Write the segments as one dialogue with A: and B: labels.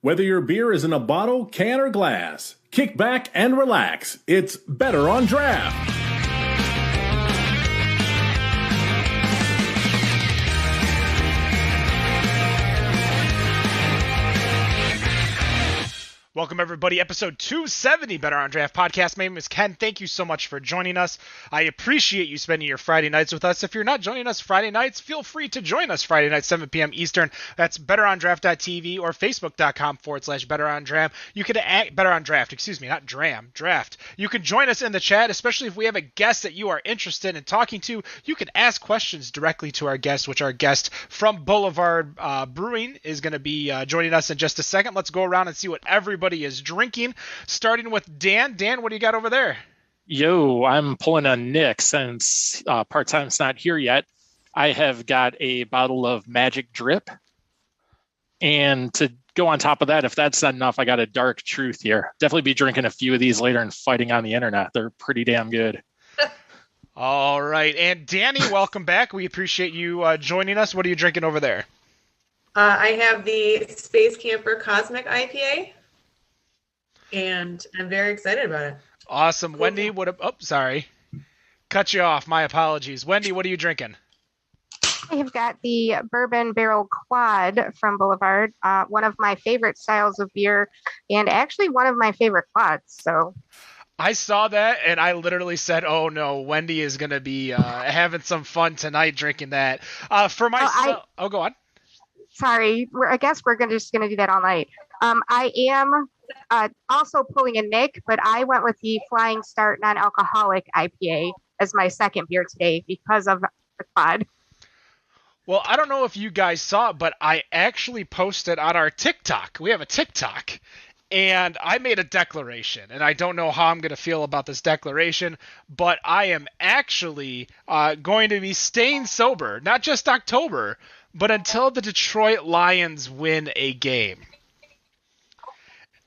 A: Whether your beer is in a bottle, can, or glass, kick back and relax. It's Better on Draft.
B: Welcome, everybody. Episode 270, Better on Draft podcast. My name is Ken. Thank you so much for joining us. I appreciate you spending your Friday nights with us. If you're not joining us Friday nights, feel free to join us Friday night, 7 p.m. Eastern. That's betterondraft.tv or facebook.com/betterondraft. You can Better on Draft, excuse me, not Dram, Draft. You can join us in the chat, especially if we have a guest that you are interested in talking to. You can ask questions directly to our guest, which our guest from Boulevard Brewing is going to be joining us in just a second. Let's go around and see what everybody is drinking, starting with Dan. Dan, what do you got over there?
C: Yo, I'm pulling a Nick since part-time's not here yet. I have got a bottle of Magic Drip. And to go on top of that, if that's not enough, I got a Dark Truth here. Definitely be drinking a few of these later and fighting on the internet. They're pretty damn good.
B: All right. And Danny, welcome back. We appreciate you joining us. What are you drinking over there?
D: I have the Space Camper Cosmic IPA. And I'm very excited about it.
B: Awesome.
D: Cool.
B: Wendy, sorry. Cut you off. My apologies. Wendy, what are you drinking?
E: I have got the Bourbon Barrel Quad from Boulevard, one of my favorite styles of beer, and actually one of my favorite quads. So
B: I saw that, and I literally said, oh, no, Wendy is going to be having some fun tonight drinking that. For myself... go on.
E: Sorry. I guess we're just going to do that all night. I am... also pulling a Nick, but I went with the Flying Start non-alcoholic IPA as my second beer today because of the quad.
B: Well, I don't know if you guys saw it, but I actually posted on our TikTok. We have a TikTok, and I made a declaration, and I don't know how I'm going to feel about this declaration, but I am actually going to be staying sober, not just October, but until the Detroit Lions win a game.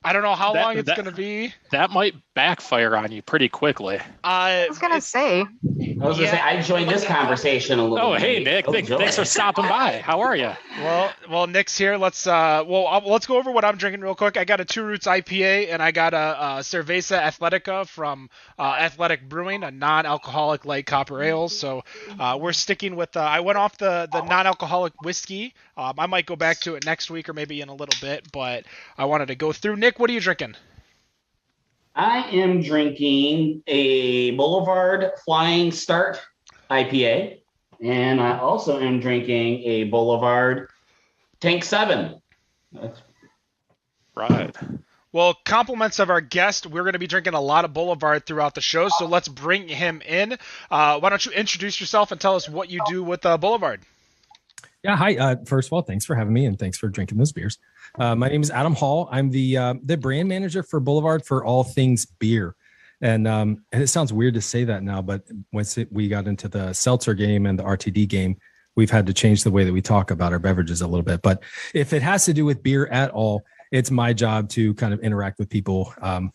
B: I don't know how long it's going to be.
C: That might backfire on you pretty quickly.
E: I was going to say.
F: I joined this conversation a little bit.
C: Oh, hey, Nick. Thanks for stopping by. How are you?
B: Well, Nick's here. Let's go over what I'm drinking real quick. I got a Two Roots IPA, and I got a Cerveza Atletica from Athletic Brewing, a non-alcoholic light copper ale. So we're sticking with, I went off the non-alcoholic whiskey. I might go back to it next week or maybe in a little bit, but I wanted to go through. Nick, what are you drinking?
F: I am drinking a Boulevard Flying Start IPA, and I also am drinking a Boulevard Tank 7. That's
C: right.
B: Well, compliments of our guest. We're going to be drinking a lot of Boulevard throughout the show, so let's bring him in. Why don't you introduce yourself and tell us what you do with Boulevard?
G: Yeah, hi. First of all, thanks for having me, and thanks for drinking those beers. My name is Adam Hall. I'm the brand manager for Boulevard for all things beer. And it sounds weird to say that now, but once we got into the seltzer game and the RTD game, we've had to change the way that we talk about our beverages a little bit. But if it has to do with beer at all, it's my job to kind of interact with people,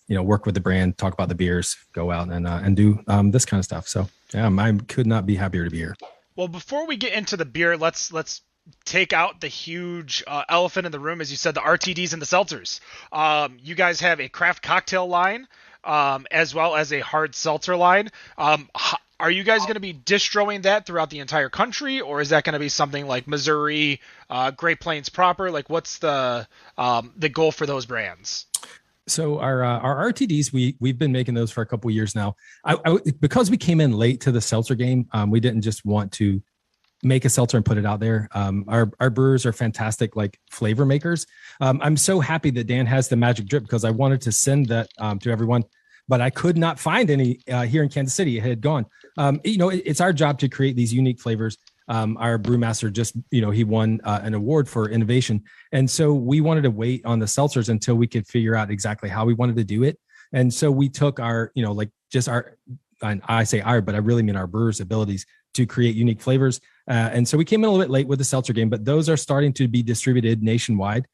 G: work with the brand, talk about the beers, go out and do this kind of stuff. So yeah, I could not be happier to be here.
B: Well, before we get into the beer, let's take out the huge elephant in the room, as you said, the RTDs and the seltzers. You guys have a craft cocktail line as well as a hard seltzer line. Are you guys going to be distroing that throughout the entire country, or is that going to be something like Missouri, Great Plains proper? Like, what's the goal for those brands?
G: So our RTDs, we've been making those for a couple of years now. Because we came in late to the seltzer game, we didn't just want to make a seltzer and put it out there. Our brewers are fantastic, like flavor makers. I'm so happy that Dan has the Magic Drip because I wanted to send that to everyone, but I could not find any here in Kansas City. It had gone. It's our job to create these unique flavors. Our brewmaster just, he won an award for innovation. And so we wanted to wait on the seltzers until we could figure out exactly how we wanted to do it. And so we took our, and I say our, but I really mean our brewers' abilities to create unique flavors. And so we came in a little bit late with the seltzer game, but those are starting to be distributed nationwide.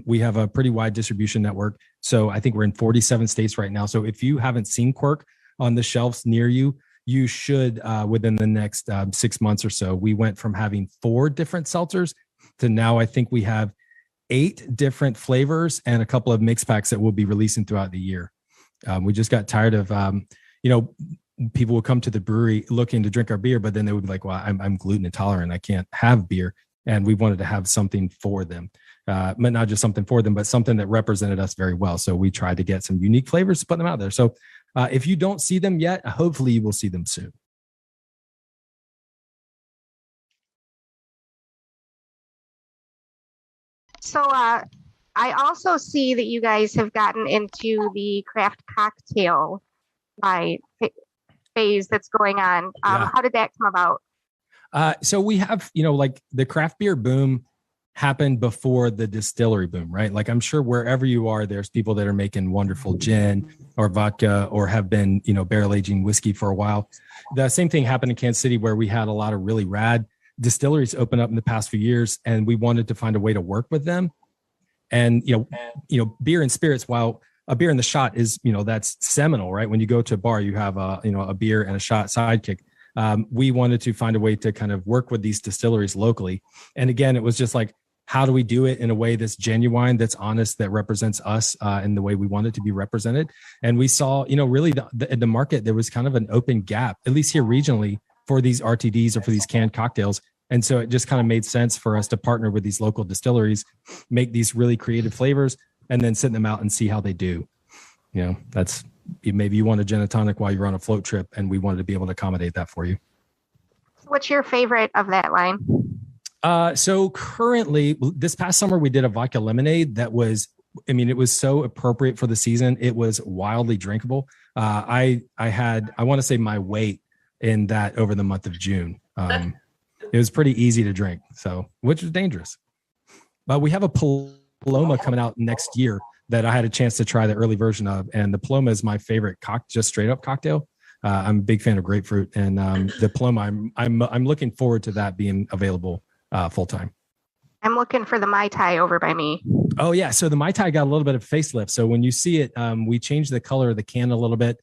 G: We have a pretty wide distribution network. So I think we're in 47 states right now. So if you haven't seen Quirk on the shelves near you, you should within the next 6 months or so. We went from having 4 different seltzers to now I think we have 8 different flavors and a couple of mix packs that we'll be releasing throughout the year. We just got tired of, people would come to the brewery looking to drink our beer, but then they would be like, well, I'm gluten intolerant. I can't have beer. And we wanted to have something for them, but not just something for them, but something that represented us very well. So we tried to get some unique flavors to put them out there. So if you don't see them yet, hopefully you will see them soon.
E: So I also see that you guys have gotten into the craft cocktail phase that's going on. How did that come about?
G: So we have, like the craft beer boom happened before the distillery boom, right? Like I'm sure wherever you are, there's people that are making wonderful gin or vodka or have been, barrel aging whiskey for a while. The same thing happened in Kansas City where we had a lot of really rad distilleries open up in the past few years, and we wanted to find a way to work with them. And, beer and spirits, while a beer and the shot is, that's seminal, right? When you go to a bar, you have a beer and a shot sidekick. We wanted to find a way to kind of work with these distilleries locally. And again, it was just like, how do we do it in a way that's genuine, that's honest, that represents us in the way we want it to be represented? And we saw, really in the market, there was kind of an open gap, at least here regionally, for these RTDs or for these canned cocktails. And so it just kind of made sense for us to partner with these local distilleries, make these really creative flavors, and then send them out and see how they do. That's maybe you want a gin and tonic while you're on a float trip, and we wanted to be able to accommodate that for you.
E: What's your favorite of that line?
G: So currently, this past summer, we did a vodka lemonade that was, it was so appropriate for the season. It was wildly drinkable. I want to say my weight in that over the month of June. It was pretty easy to drink, which was dangerous. But we have a Paloma coming out next year that I had a chance to try the early version of, and the Paloma is my favorite just straight up cocktail. I'm a big fan of grapefruit, and the Paloma, I'm looking forward to that being available full time.
E: I'm looking for the Mai Tai over by me.
G: Oh yeah, so the Mai Tai got a little bit of facelift. So when you see it, we changed the color of the can a little bit.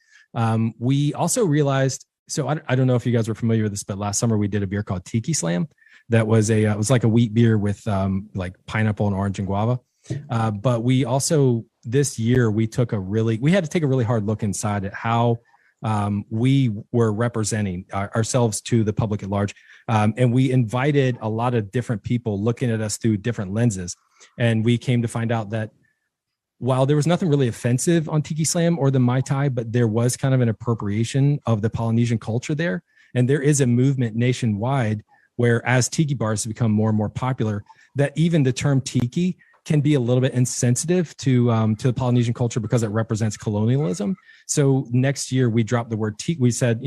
G: We also realized. So I don't know if you guys were familiar with this, but last summer we did a beer called Tiki Slam. That was it was like a wheat beer with like pineapple and orange and guava. But we also this year we had to take a really hard look inside at how we were representing ourselves to the public at large. And we invited a lot of different people looking at us through different lenses. And we came to find out that while there was nothing really offensive on Tiki Slam or the Mai Tai, but there was kind of an appropriation of the Polynesian culture there. And there is a movement nationwide where as tiki bars become more and more popular, that even the term tiki can be a little bit insensitive to the Polynesian culture because it represents colonialism. So next year we dropped the word tiki. We said,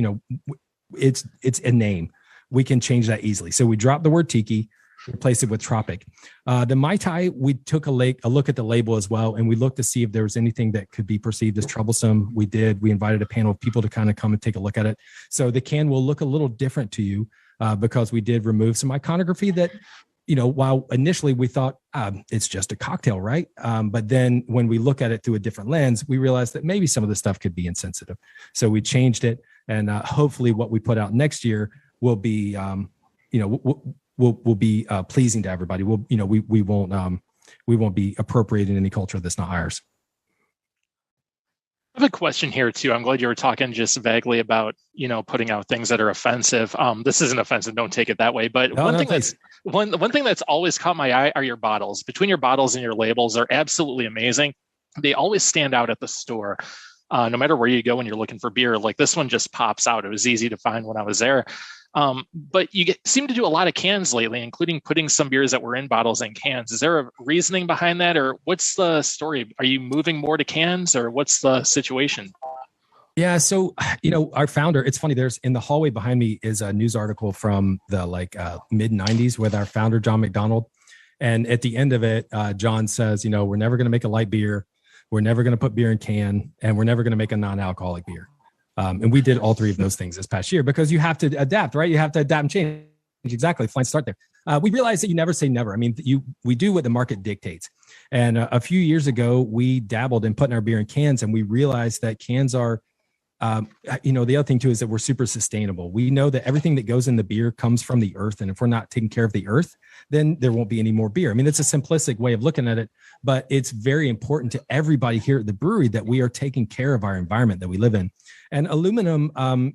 G: it's a name. We can change that easily. So we dropped the word tiki, replace it with tropic. The Mai Tai, we took a look at the label as well, and we looked to see if there was anything that could be perceived as troublesome. We did. We invited a panel of people to kind of come and take a look at it. So the can will look a little different to you because we did remove some iconography that, while initially we thought it's just a cocktail, right? But then when we look at it through a different lens, we realized that maybe some of the stuff could be insensitive. So we changed it, and hopefully what we put out next year will be, will be pleasing to everybody. We won't be appropriating any culture that's not ours.
C: I have a question here too. I'm glad you were talking just vaguely about, putting out things that are offensive. This isn't offensive. Don't take it that way. But one thing that's always caught my eye are your bottles. Between your bottles and your labels are absolutely amazing. They always stand out at the store. No matter where you go when you're looking for beer, like this one just pops out. It was easy to find when I was there. But you seem to do a lot of cans lately, including putting some beers that were in bottles in cans. Is there a reasoning behind that, or what's the story? Are you moving more to cans, or what's the situation?
G: Yeah, so our founder. It's funny. There's in the hallway behind me is a news article from the mid '90s with our founder John McDonald, and at the end of it, John says, we're never going to make a light beer, we're never going to put beer in can, and we're never going to make a non-alcoholic beer. And we did all three of those things this past year because you have to adapt, right? You have to adapt and change. Exactly. Fine start there. We realized that you never say never. We do what the market dictates. And a few years ago, we dabbled in putting our beer in cans, and we realized that cans are The other thing too is that we're super sustainable. We know that everything that goes in the beer comes from the earth, and if we're not taking care of the earth, then there won't be any more beer. I mean, it's a simplistic way of looking at it, but it's very important to everybody here at the brewery that we are taking care of our environment that we live in. And aluminum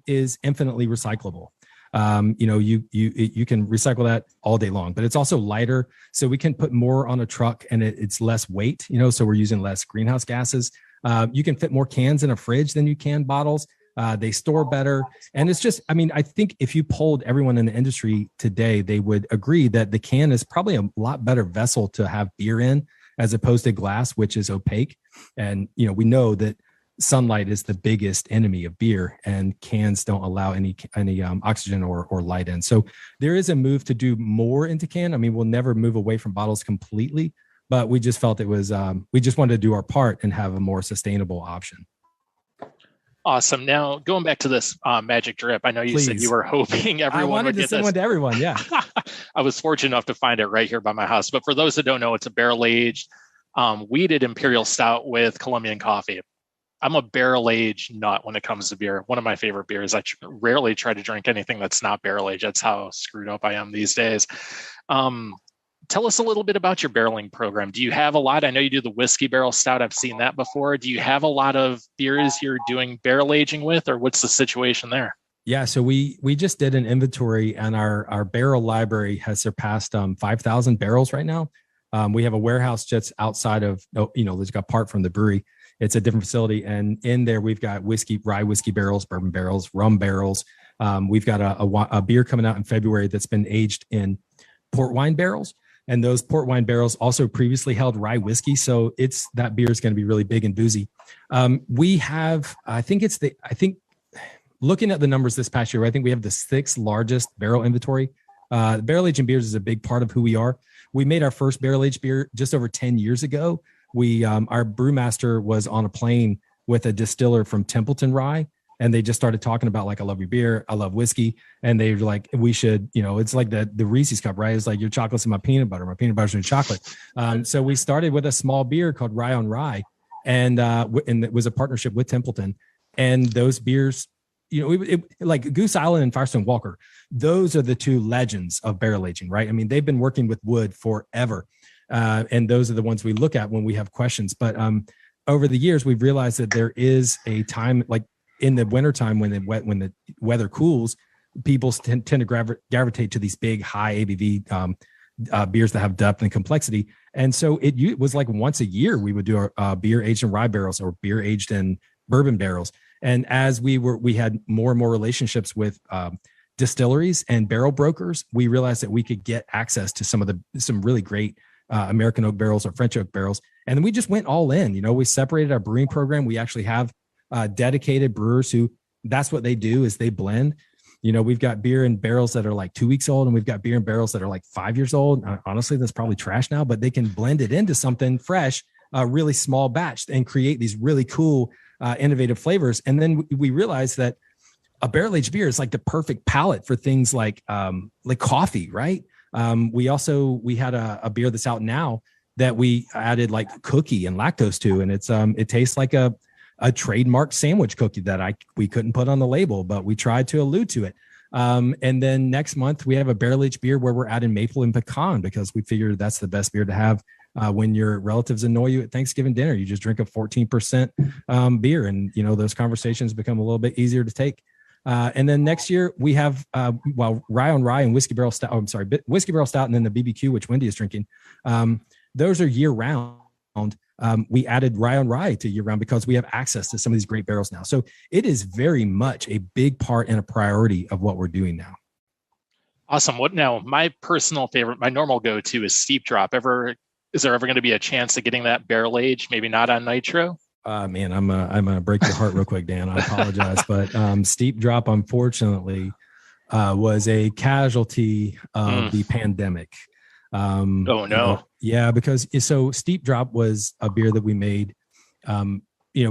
G: is infinitely recyclable. You can recycle that all day long, but it's also lighter, so we can put more on a truck and it's less weight. So we're using less greenhouse gases. You can fit more cans in a fridge than you can bottles. They store better. And it's just, I think if you polled everyone in the industry today, they would agree that the can is probably a lot better vessel to have beer in as opposed to glass, which is opaque. And, we know that sunlight is the biggest enemy of beer, and cans don't allow any oxygen or light in. So there is a move to do more into can. We'll never move away from bottles completely, but we just felt it was, we just wanted to do our part and have a more sustainable option.
C: Awesome. Now, going back to this Magic Drip, I know you said you were hoping everyone would get this. I wanted to send one
G: to everyone, yeah.
C: I was fortunate enough to find it right here by my house. But for those that don't know, it's a barrel-aged wheated imperial stout with Colombian coffee. I'm a barrel-aged nut when it comes to beer. One of my favorite beers. I rarely try to drink anything that's not barrel-aged. That's how screwed up I am these days. Tell us a little bit about your barreling program. Do you have a lot? I know you do the whiskey barrel stout. I've seen that before. Do you have a lot of beers you're doing barrel aging with, or what's the situation there?
G: Yeah, so we just did an inventory, and our barrel library has surpassed 5,000 barrels right now. We have a warehouse just outside of, that's got part from the brewery. It's a different facility, and in there we've got rye whiskey barrels, bourbon barrels, rum barrels. We've got a beer coming out in February that's been aged in port wine barrels. And those port wine barrels also previously held rye whiskey. So that beer is going to be really big and boozy. We have, looking at the numbers this past year, I think we have the 6th largest barrel inventory. Barrel aging beers is a big part of who we are. We made our first barrel aged beer just over 10 years ago. Our brewmaster was on a plane with a distiller from Templeton Rye, and they just started talking about, like, I love your beer, I love whiskey. And they were like, we should, it's like the Reese's cup, right? It's like your chocolate's in my peanut butter, my peanut butter's in your chocolate. So we started with a small beer called Rye on Rye, and it was a partnership with Templeton. And those beers, like Goose Island and Firestone Walker, those are the 2 legends of barrel aging, right? They've been working with wood forever. And those are the ones we look at when we have questions. But over the years, we've realized that there is a time, like in the wintertime when the weather cools, people tend to gravitate to these big, high ABV beers that have depth and complexity. And so it was like once a year we would do our beer aged in rye barrels or beer aged in bourbon barrels. And as we had more and more relationships with distilleries and barrel brokers, we realized that we could get access to some really great American oak barrels or French oak barrels. And then we just went all in. We separated our brewing program. We actually have dedicated brewers who, that's what they do, is they blend. We've got beer in barrels that are like 2 weeks old, and we've got beer in barrels that are like 5 years old. Honestly, that's probably trash now, but they can blend it into something fresh, really small batch, and create these really cool, innovative flavors. And then we realized that a barrel aged beer is like the perfect palate for things like coffee, right? We had a beer that's out now that we added like cookie and lactose to, and it tastes like a trademark sandwich cookie that we couldn't put on the label, but we tried to allude to it. And then next month we have a barrel aged beer where we're adding maple and pecan, because we figured that's the best beer to have when your relatives annoy you at Thanksgiving dinner. You just drink a 14% beer, and those conversations become a little bit easier to take. And then next year we have Rye on Rye and Whiskey Barrel Stout. Whiskey Barrel Stout, and then the BBQ, which Wendy is drinking. Those are year round. We added Rye on Rye to year round because we have access to some of these great barrels now. So it is very much a big part and a priority of what we're doing now.
C: Awesome. My personal favorite, my normal go-to is Steep Drop. Is there ever going to be a chance of getting that barrel aged? Maybe not on nitro?
G: Man, I'm gonna break your heart real quick, Dan. I apologize, but Steep Drop, unfortunately, was a casualty of the pandemic.
C: Oh no!
G: Yeah, because so Steep Drop was a beer that we made,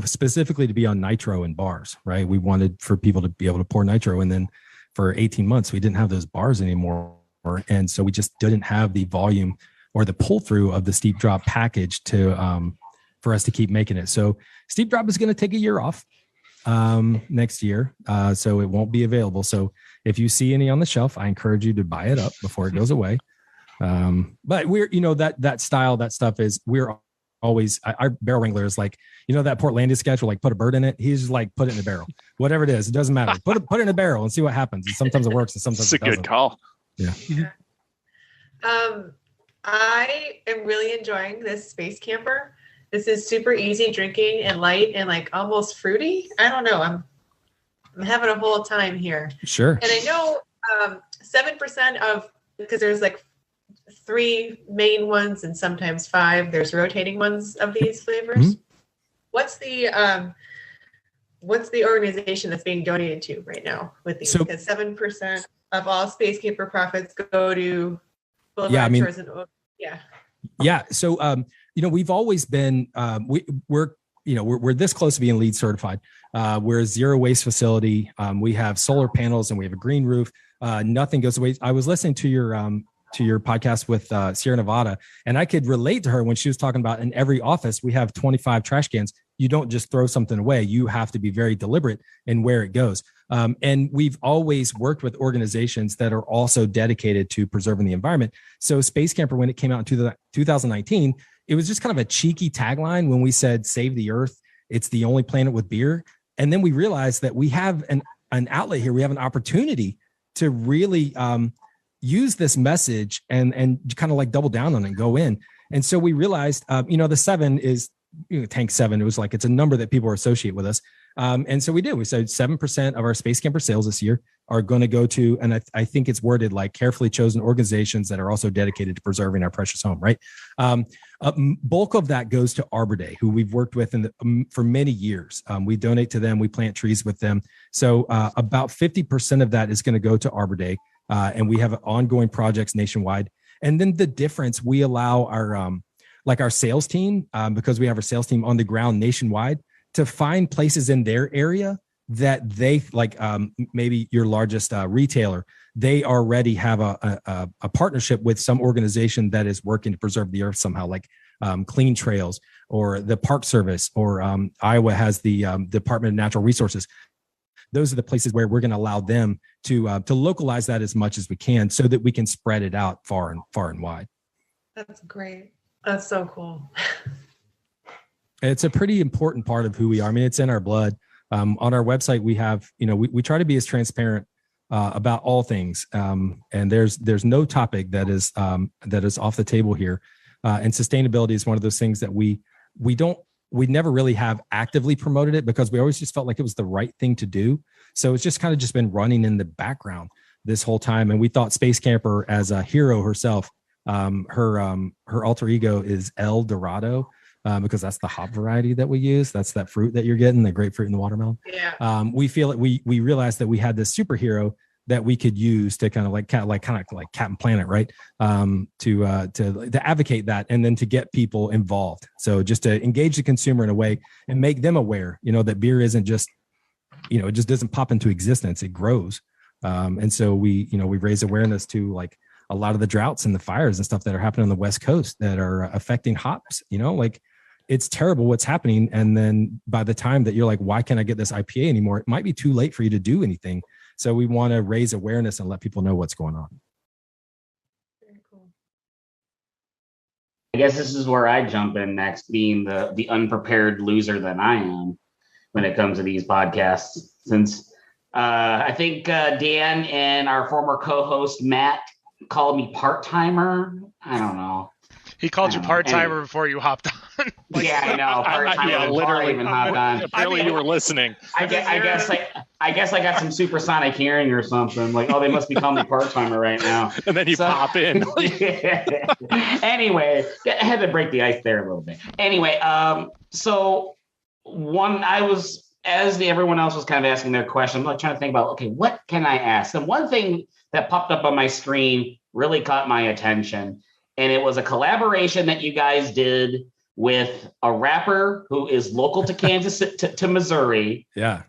G: specifically to be on nitro in bars. Right? We wanted for people to be able to pour nitro, and then for 18 months we didn't have those bars anymore, and so we just didn't have the volume or the pull through of the Steep Drop package to for us to keep making it. So Steep Drop is going to take a year off. next year. So it won't be available. So if you see any on the shelf, I encourage you to buy it up before it goes away. But we're, that style, that stuff is, we're always, our barrel wrangler is like, that Portlandia sketch where like put a bird in it. He's just like, put it in a barrel, whatever it is. It doesn't matter. Put it in a barrel and see what happens. And sometimes it works and sometimes it doesn't.
C: It's a good call.
G: Yeah.
D: I am really enjoying this space camper. This is super easy drinking and light and like almost fruity. I don't know. I'm having a whole time here.
G: Sure.
D: And I know 7% of, because there's like 3 main ones and sometimes 5. There's rotating ones of these flavors. Mm-hmm. What's the organization that's being donated to right now with these? Because 7% of all Space Camper profits go to Boulevard Tourism.
G: Yeah. So, we've always been, we're this close to being LEED certified. We're a zero waste facility. We have solar panels and we have a green roof. Nothing goes to waste. I was listening to your podcast with Sierra Nevada, and I could relate to her when she was talking about in every office, we have 25 trash cans. You don't just throw something away. You have to be very deliberate in where it goes. And we've always worked with organizations that are also dedicated to preserving the environment. So Space Camper, when it came out in 2019, it was just kind of a cheeky tagline when we said, save the earth. It's the only planet with beer. And then we realized that we have an outlet here. We have an opportunity to really use this message and kind of like double down on it and go in. And so we realized, the 7 is, tank 7. It was like, it's a number that people associate with us. And so we did. We said 7% of our Space Camper sales this year are going to go to, and I think it's worded like carefully chosen organizations that are also dedicated to preserving our precious home, right? Bulk of that goes to Arbor Day, who we've worked with for many years. We donate to them. We plant trees with them. So about 50% of that is going to go to Arbor Day. And we have ongoing projects nationwide. And then the difference, we allow our sales team, because we have our sales team on the ground nationwide, to find places in their area that they like, maybe your largest retailer, they already have a partnership with some organization that is working to preserve the earth somehow, like Clean Trails or the Park Service, or Iowa has the Department of Natural Resources. Those are the places where we're going to allow them to localize that as much as we can, so that we can spread it out far and wide.
D: That's great. That's so cool.
G: It's a pretty important part of who we are. I mean, it's in our blood. On our website, we have, we try to be as transparent about all things. And there's no topic that is off the table here. And sustainability is one of those things that we never really have actively promoted it, because we always just felt like it was the right thing to do. So it's just kind of just been running in the background this whole time. And we thought Space Camper, as a hero herself, her alter ego is El Dorado, because that's the hop variety that we use. That's that fruit that you're getting, the grapefruit and the watermelon.
D: Yeah.
G: We feel that we realized that we had this superhero that we could use to kind of like Captain Planet, right? To advocate that, and then to get people involved. So just to engage the consumer in a way and make them aware, that beer isn't just, it just doesn't pop into existence. It grows. And so we raise awareness to like a lot of the droughts and the fires and stuff that are happening on the West Coast that are affecting hops, like it's terrible what's happening. And then by the time that you're like, why can't I get this IPA anymore? It might be too late for you to do anything. So we want to raise awareness and let people know what's going on.
D: Very cool.
F: I guess this is where I jump in next, being the unprepared loser that I am when it comes to these podcasts. Since I think Dan and our former co-host Matt called me part-timer. I don't know.
B: He called you part-timer before you hopped on.
F: Yeah, I know. Part-timer literally even hopped on.
C: Apparently you were listening.
F: I guess I got some supersonic hearing or something. Like, oh, they must be calling me part-timer right now.
C: And then you pop in.
F: Yeah. Anyway, I had to break the ice there a little bit. Anyway, so everyone else was kind of asking their question, I'm like trying to think about, okay, what can I ask? And one thing that popped up on my screen really caught my attention. And it was a collaboration that you guys did with a rapper who is local to Kansas, to Missouri.
G: Yeah.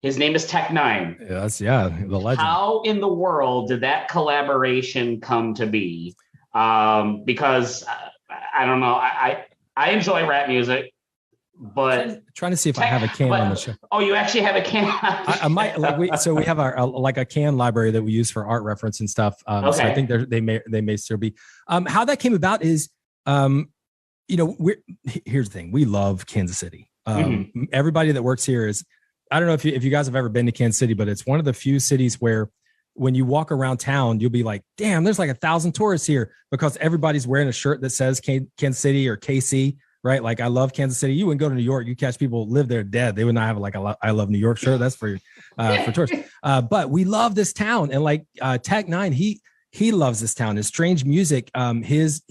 F: His name is Tech9.
G: The legend.
F: How in the world did that collaboration come to be? Because I don't know. I enjoy rap music. but
G: trying to see if I have a can on the show.
F: Oh, you actually have a can.
G: I might we have our like a can library that we use for art reference and stuff. So I think they may still be. How that came about is, here's the thing. We love Kansas City. Everybody that works here is, I don't know if you guys have ever been to Kansas City, but it's one of the few cities where when you walk around town, you'll be like, damn, there's like 1,000 tourists here, because everybody's wearing a shirt that says Kansas City or KC. Right. Like, I love Kansas City. You wouldn't go to New York. You catch people live there dead. They would not have like I love New York shirt. That's for tourists. But we love this town. And like Tech Nine, he loves this town. His strange music, his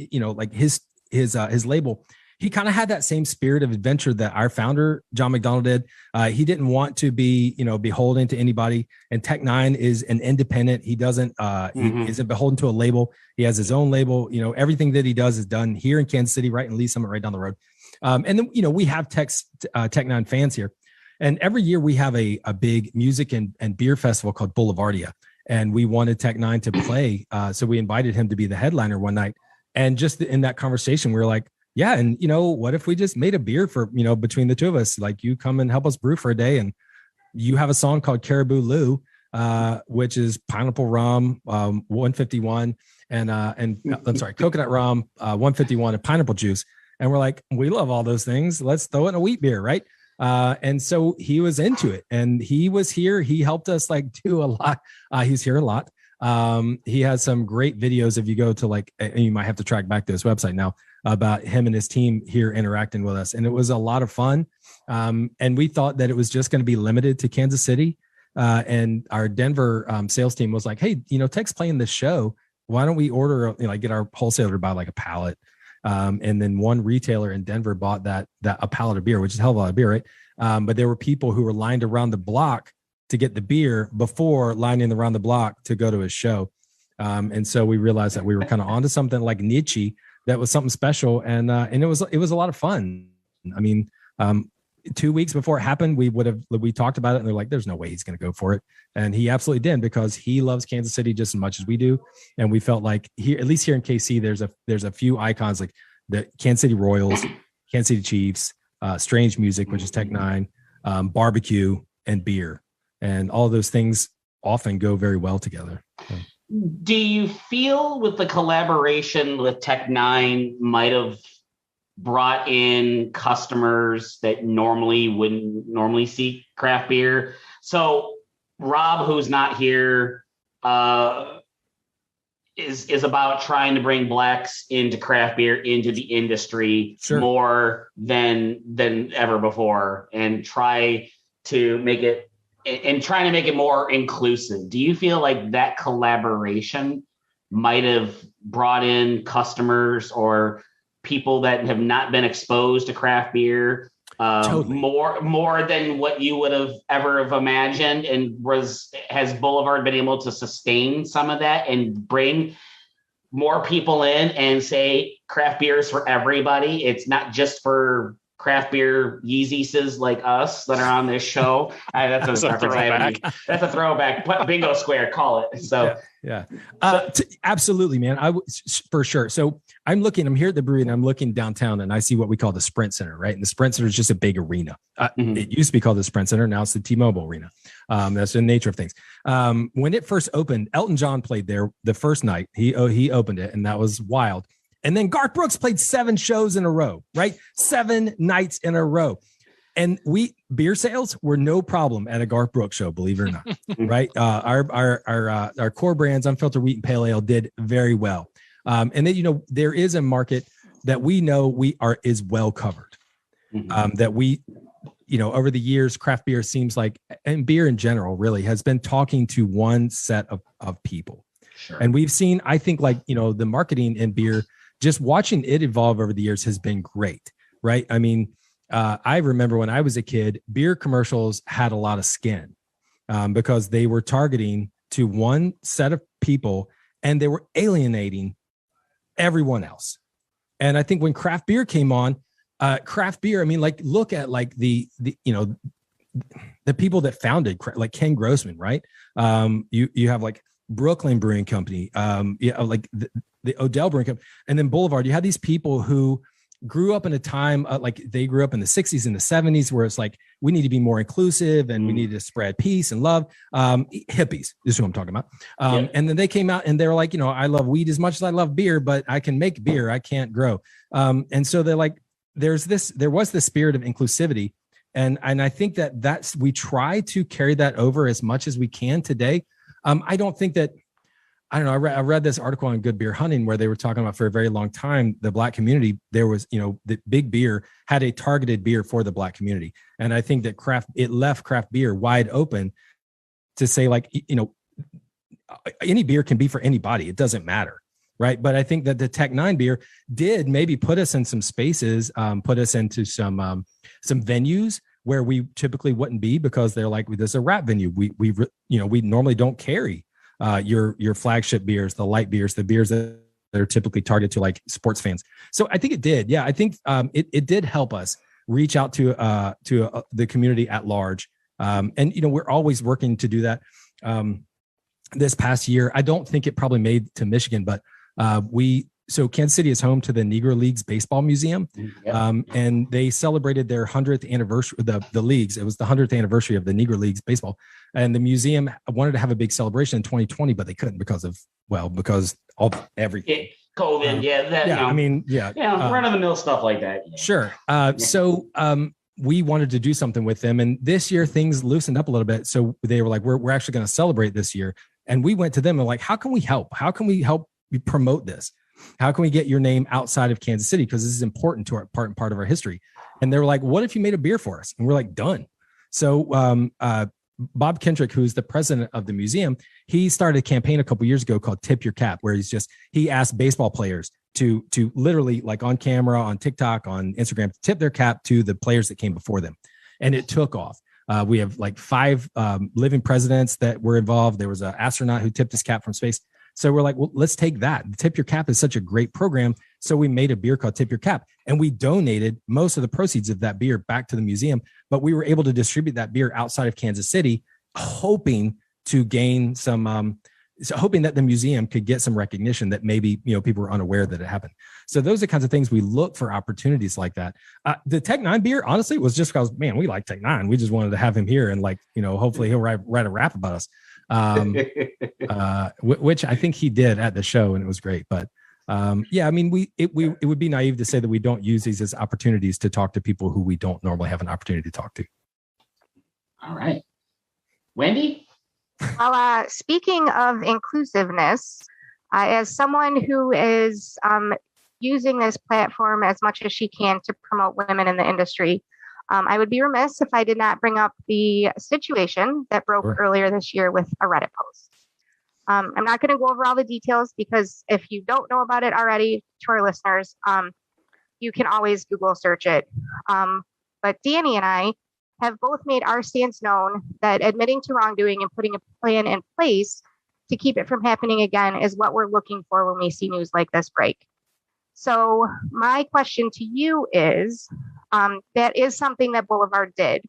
G: label, he kind of had that same spirit of adventure that our founder, John McDonald, did. He didn't want to be, beholden to anybody. And Tech Nine is an independent. He doesn't, he isn't beholden to a label. He has his own label. Everything that he does is done here in Kansas City, right in Lee Summit, right down the road. And then, we have Tech Nine fans here. And every year we have a big music and beer festival called Boulevardia. And we wanted Tech Nine to play. So we invited him to be the headliner one night. And just in that conversation, we were like, yeah. And what if we just made a beer for, between the two of us, like, you come and help us brew for a day. And you have a song called Caribou Lou, which is pineapple rum, 151 and I'm sorry, coconut rum, 151 and pineapple juice. And we're like, we love all those things. Let's throw it in a wheat beer. Right. And so he was into it, and he was here. He helped us like do a lot. He's here a lot. He has some great videos. If you go to and you might have to track back to his website now, about him and his team here interacting with us. And it was a lot of fun. And we thought that it was just going to be limited to Kansas City. And our Denver sales team was like, hey, Tech's playing this show. Why don't we order, get our wholesaler to buy like a pallet. And then one retailer in Denver bought that a pallet of beer, which is a hell of a lot of beer, right? But there were people who were lined around the block to get the beer before lining around the block to go to his show. And so we realized that we were kind of onto something like niche that was something special. And it was a lot of fun. I mean, 2 weeks before it happened, we talked about it, and they're like, there's no way he's going to go for it. And he absolutely did, because he loves Kansas City just as much as we do. And we felt like here, at least here in KC, there's a few icons like the Kansas City Royals, Kansas City Chiefs, Strange Music, which is Tech Nine, barbecue, and beer. And all those things often go very well together. So.
F: Do you feel with the collaboration with Tech Nine might have brought in customers that wouldn't normally see craft beer? So Rob, who's not here, is about trying to bring blacks into craft beer, into the industry more than ever before, and trying to make it more inclusive. Do you feel like that collaboration might have brought in customers or people that have not been exposed to craft beer more than what you would have ever have imagined? And has Boulevard been able to sustain some of that and bring more people in and say craft beer is for everybody? It's not just for craft beer Yeezyses like us that are on this show. That's a throwback. That's a throwback. Bingo square, call it. So
G: yeah. Absolutely, man. For sure. So I'm here at the brewery, and I'm looking downtown, and I see what we call the Sprint Center, right? And the Sprint Center is just a big arena. It used to be called the Sprint Center. Now it's the T-Mobile Arena. That's the nature of things. When it first opened, Elton John played there the first night. He opened it, and that was wild. And then Garth Brooks played 7 shows in a row, right? 7 nights in a row. And beer sales were no problem at a Garth Brooks show, believe it or not, right? Our core brands, Unfiltered Wheat and Pale Ale, did very well. And then, there is a market that we know is well covered. That over the years, craft beer seems like, and beer in general really has been talking to one set of people. Sure. And we've seen, I think, the marketing in beer, just watching it evolve over the years has been great, right? I mean, I remember when I was a kid, beer commercials had a lot of skin because they were targeting to one set of people, and they were alienating everyone else. And I think when craft beer came on, craft beer, I mean, look at the people that founded, like Ken Grossman, right? You have Brooklyn Brewing Company, the Odell Brewing Company, and then Boulevard. You had these people who grew up in a time like they grew up in the 60s and the 70s where it's like we need to be more inclusive and we need to spread peace and love. Hippies is who I'm talking about. And then they came out and they were like, you know, I love weed as much as I love beer, but I can make beer, I can't grow. And so they're like, there was this spirit of inclusivity. And I think that we try to carry that over as much as we can today. I don't think that, I don't know. I read this article on Good Beer Hunting where they were talking about for a very long time, the Black community, there was, you know, the big beer had a targeted beer for the Black community. And I think that it left craft beer wide open to say like, you know, any beer can be for anybody. It doesn't matter. Right. But I think that the Tech 9 beer did maybe put us in some spaces, put us into some venues where we typically wouldn't be because they're like, this is a rap venue. We normally don't carry your flagship beers, the light beers, the beers that are typically targeted to like sports fans. So I think it did. Yeah, I think it did help us reach out to the community at large. And, you know, we're always working to do that. This past year, I don't think it probably made to Michigan, but so Kansas City is home to the Negro Leagues Baseball Museum. And they celebrated their 100th anniversary, the leagues. It was the 100th anniversary of the Negro Leagues Baseball. And the museum wanted to have a big celebration in 2020, but they couldn't because of everything.
F: COVID. Run of the mill stuff like that. Yeah.
G: Sure. So we wanted to do something with them. And this year things loosened up a little bit. So they were like, we're actually going to celebrate this year. And we went to them and like, how can we help? How can we help you promote this? How can we get your name outside of Kansas City? Because this is important to our part of our history. And they were like, what if you made a beer for us? And we're like, done. So Bob Kendrick, who's the president of the museum, he started a campaign a couple of years ago called Tip Your Cap, where he asked baseball players to literally like on camera, on TikTok, on Instagram, to tip their cap to the players that came before them. And it took off. We have like 5 living presidents that were involved. There was an astronaut who tipped his cap from space. So we're like, well, let's take that. Tip Your Cap is such a great program. So we made a beer called Tip Your Cap, and we donated most of the proceeds of that beer back to the museum. But we were able to distribute that beer outside of Kansas City, hoping to gain hoping that the museum could get some recognition that maybe, you know, people were unaware that it happened. So those are the kinds of things we look for, opportunities like that. The Tech 9 beer, honestly, was just because, man, we like Tech 9. We just wanted to have him here and like, you know, hopefully he'll write a rap about us. Which I think he did at the show, and it was great. But I mean, it would be naive to say that we don't use these as opportunities to talk to people who we don't normally have an opportunity to talk to.
F: All right, Wendy.
E: Well, speaking of inclusiveness, as someone who is using this platform as much as she can to promote women in the industry, I would be remiss if I did not bring up the situation that broke earlier this year with a Reddit post. I'm not going to go over all the details because if you don't know about it already, to our listeners, you can always Google search it. But Danny and I have both made our stance known that admitting to wrongdoing and putting a plan in place to keep it from happening again is what we're looking for when we see news like this break. So my question to you is, that is something that Boulevard did.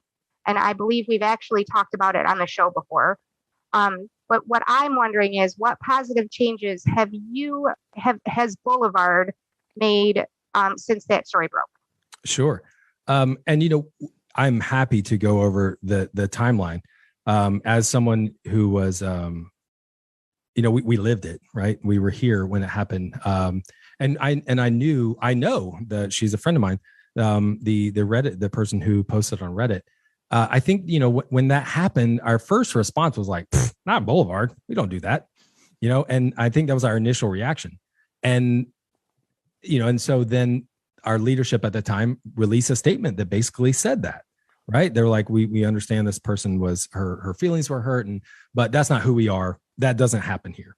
E: And I believe we've actually talked about it on the show before. But what I'm wondering is what positive changes has Boulevard made since that story broke? Sure.
G: And, you know, I'm happy to go over the timeline as someone who was, you know, we lived it, right? We were here when it happened. And I know that she's a friend of mine. The Reddit, the person who posted on Reddit, I think, you know, when that happened, our first response was like, not Boulevard. We don't do that, you know? And I think that was our initial reaction. And, you know, and so then our leadership at the time released a statement that basically said that, right? They were like, we understand this person was, her feelings were hurt, but that's not who we are. That doesn't happen here.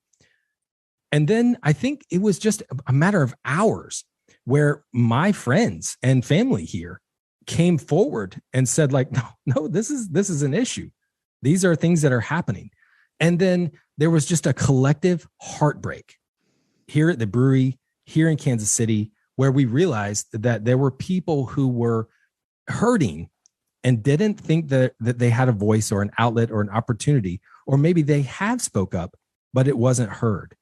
G: And then I think it was just a matter of hours where my friends and family here came forward and said like, no, this is an issue. These are things that are happening. And then there was just a collective heartbreak here at the brewery, here in Kansas City, where we realized that there were people who were hurting and didn't think that they had a voice or an outlet or an opportunity, or maybe they have spoke up, but it wasn't heard.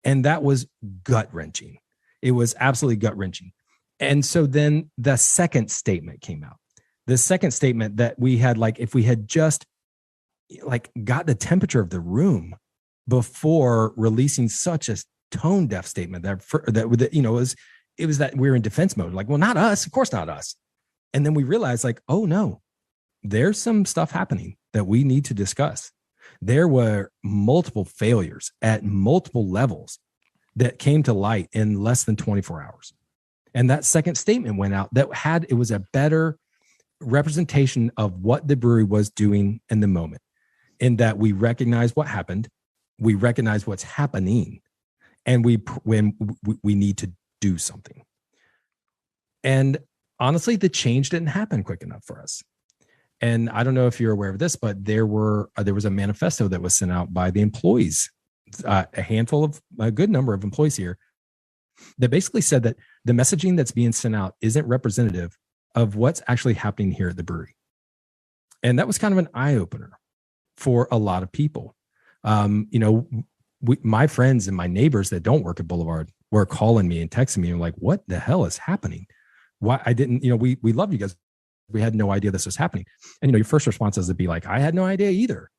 G: And that was gut-wrenching. It was absolutely gut-wrenching. And so then the second statement came out. The second statement that we had, like, if we had just like got the temperature of the room before releasing such a tone deaf statement that you know, it was that we're in defense mode. Like, well, not us, of course not us. And then we realized, like, oh no, there's some stuff happening that we need to discuss. There were multiple failures at multiple levels that came to light in less than 24 hours. And that second statement went out it was a better representation of what the brewery was doing in the moment, in that we recognize what happened, we recognize what's happening, and when we need to do something. And honestly, the change didn't happen quick enough for us. And I don't know if you're aware of this, but there was a manifesto that was sent out by the employees, a good number of employees here, that basically said that the messaging that's being sent out isn't representative of what's actually happening here at the brewery. And that was kind of an eye opener for a lot of people. You know, my friends and my neighbors that don't work at Boulevard were calling me and texting me and like, what the hell is happening? Why I didn't, you know, we love you guys. We had no idea this was happening. And, you know, your first response is to be like, I had no idea either.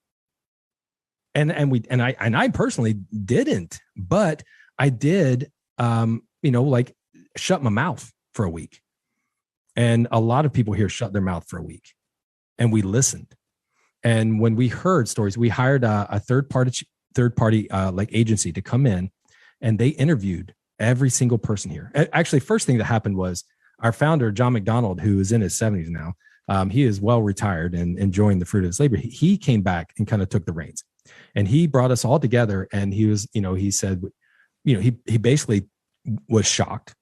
G: And I personally didn't, but I did, you know, like shut my mouth for a week. And a lot of people here shut their mouth for a week, and we listened. And when we heard stories, we hired a third party like agency to come in, and they interviewed every single person here. Actually, first thing that happened was our founder, John McDonald, who is in his 70s now, he is well retired and enjoying the fruit of his labor. He came back and kind of took the reins, and he brought us all together. And he was, you know, he said, you know, he basically was shocked,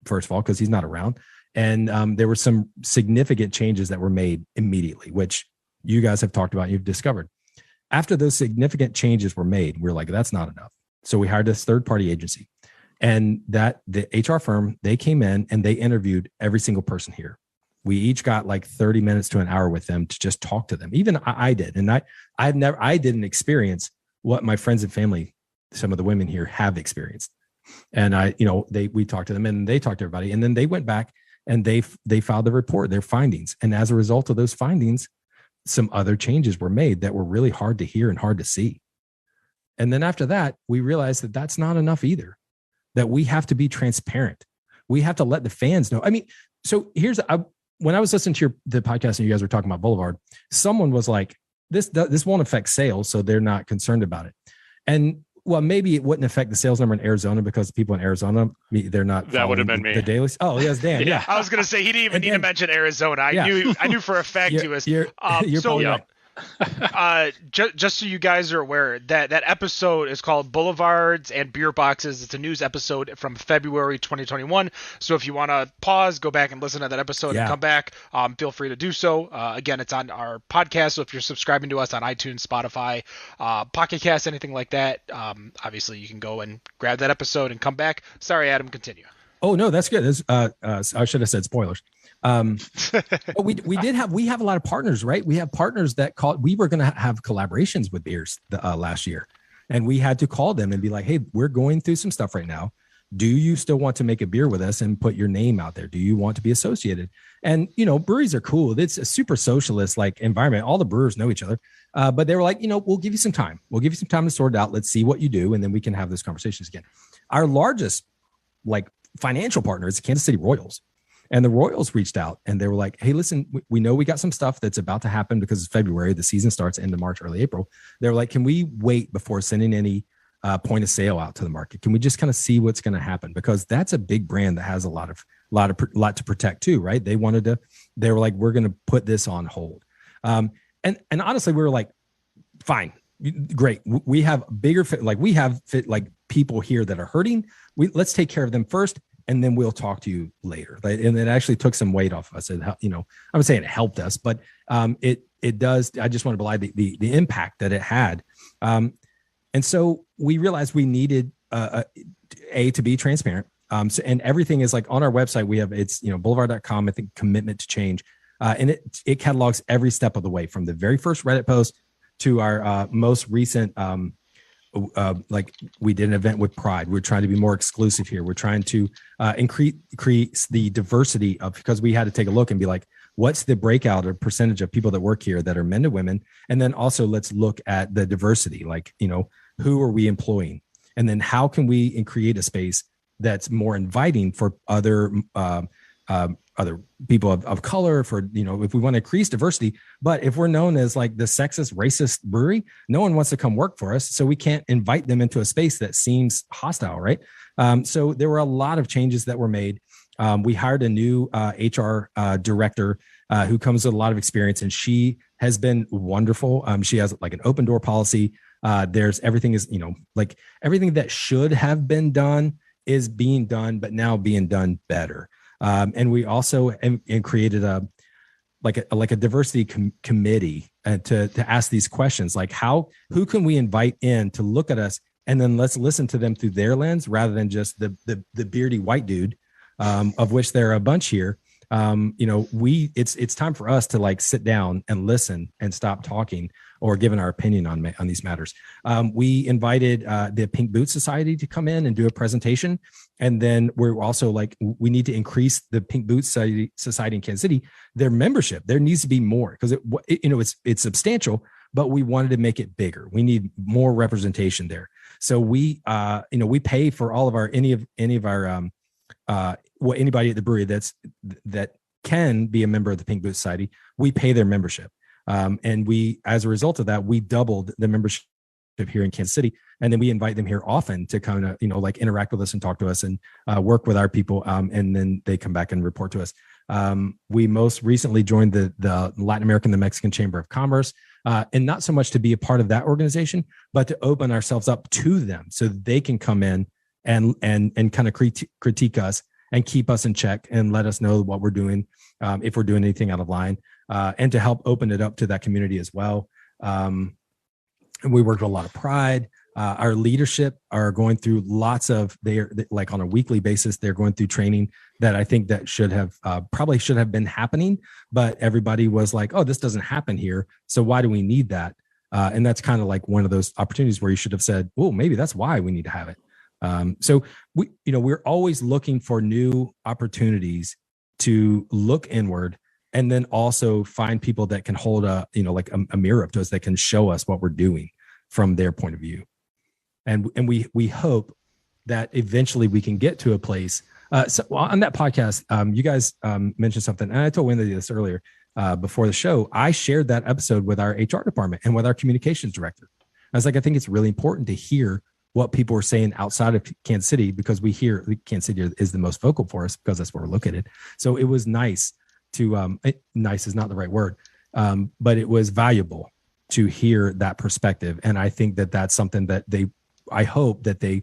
G: first of all, because he's not around. And there were some significant changes that were made immediately, which you guys have talked about, you've discovered. After those significant changes were made, we're like, that's not enough. So we hired this third-party agency, and the HR firm, they came in and they interviewed every single person here. We each got like 30 minutes to an hour with them to just talk to them. Even I did. And I didn't experience what my friends and family, some of the women here, have experienced. And we talked to them, and they talked to everybody. And then they went back and they filed the report, their findings. And as a result of those findings, some other changes were made that were really hard to hear and hard to see. And then after that, we realized that that's not enough either, that we have to be transparent. We have to let the fans know. I mean, so when I was listening to the podcast and you guys were talking about Boulevard, someone was like, this won't affect sales, so they're not concerned about it. And well, maybe it wouldn't affect the sales number in Arizona because people in Arizona, they're not.
C: That would have been me.
G: The dailies. Oh, yes, Dan. Yeah.
B: I was going to say, he didn't even need to mention Arizona. I knew for a fact he was.
G: You're probably right.
B: Just so you guys are aware, that episode is called Boulevards and Beer Boxes. It's a news episode from February 2021. So if you want to pause, go back and listen to that episode and come back, feel free to do so. Again, it's on our podcast. So if you're subscribing to us on iTunes, Spotify, Pocket Cast, anything like that, obviously you can go and grab that episode and come back. Sorry, Adam, continue.
G: Oh, no, that's good. I should have said spoilers. But we have a lot of partners, right? We have partners that we were going to have collaborations with beers last year, and we had to call them and be like, hey, we're going through some stuff right now. Do you still want to make a beer with us and put your name out there? Do you want to be associated? And, you know, breweries are cool. It's a super socialist like environment. All the brewers know each other, but they were like, you know, we'll give you some time. We'll give you some time to sort it out. Let's see what you do. And then we can have those conversations again. Our largest like financial partner is the Kansas City Royals. And the Royals reached out and they were like, hey, listen, we know we got some stuff that's about to happen because it's February. The season starts end of March, early April. They were like, can we wait before sending any point of sale out to the market? Can we just kind of see what's going to happen? Because that's a big brand that has a lot to protect too, right? They were like, we're going to put this on hold. And honestly, we were like, fine, great. We have people here that are hurting. Let's take care of them first, and then we'll talk to you later. And it actually took some weight off of us. And, you know, I'm saying it helped us, but it does. I just want to belie the impact that it had. And so we realized we needed to be transparent. And everything is like on our website. We have boulevard.com. I think commitment to change, and it catalogs every step of the way from the very first Reddit post to our most recent like we did an event with Pride. We're trying to be more exclusive here. We're trying to increase the diversity of, because we had to take a look and be like, what's the breakout or percentage of people that work here that are men to women? And then also let's look at the diversity, like, who are we employing? And then how can we create a space that's more inviting for other people of color, for, if we want to increase diversity. But if we're known as like the sexist, racist brewery, no one wants to come work for us. So we can't invite them into a space that seems hostile, right? So there were a lot of changes that were made. We hired a new HR director who comes with a lot of experience, and she has been wonderful. She has like an open door policy. There's everything is, like everything that should have been done is being done, but now being done better. And we also created a diversity committee to ask these questions, like who can we invite in to look at us, and then let's listen to them through their lens rather than just the beardy white dude, of which there are a bunch here. It's time for us to like sit down and listen and stop talking or giving our opinion on these matters. We invited the Pink Boot Society to come in and do a presentation. And then we're also like, we need to increase the Pink Boot Society in Kansas City, their membership. There needs to be more, because it's substantial, but we wanted to make it bigger. We need more representation there. So we pay for all of our, anybody at the brewery that can be a member of the Pink Boot Society, we pay their membership. And we, as a result of that, we doubled the membership here in Kansas City. And then we invite them here often to kind of, like interact with us and talk to us and work with our people. And then they come back and report to us. We most recently joined the Latin American, the Mexican Chamber of Commerce, and not so much to be a part of that organization, but to open ourselves up to them so that they can come in and kind of critique us and keep us in check and let us know what we're doing, if we're doing anything out of line, and to help open it up to that community as well. And we worked with a lot of Pride. Our leadership are going through they're like on a weekly basis, they're going through training that I think that probably should have been happening, but everybody was like, oh, this doesn't happen here, so why do we need that? And that's kind of like one of those opportunities where you should have said, oh, maybe that's why we need to have it. So we're always looking for new opportunities to look inward, and then also find people that can hold a mirror up to us, that can show us what we're doing from their point of view. And we hope that eventually we can get to a place. So on that podcast, you guys mentioned something, and I told Wendy this earlier before the show. I shared that episode with our HR department and with our communications director. I was like, I think it's really important to hear what people are saying outside of Kansas City, because we hear Kansas City is the most vocal for us because that's where we're located. So it was nice to, nice is not the right word, but it was valuable to hear that perspective. And I think that that's something that I hope that they,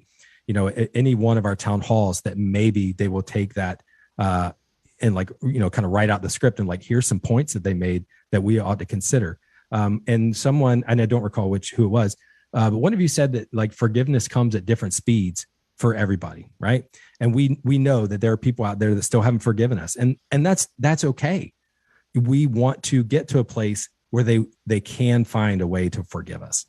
G: any one of our town halls, that maybe they will take that and like, kind of write out the script and like, here's some points that they made that we ought to consider. And someone, and I don't recall who it was, but one of you said that like forgiveness comes at different speeds for everybody, right? And we know that there are people out there that still haven't forgiven us, and that's okay. We want to get to a place where they can find a way to forgive us,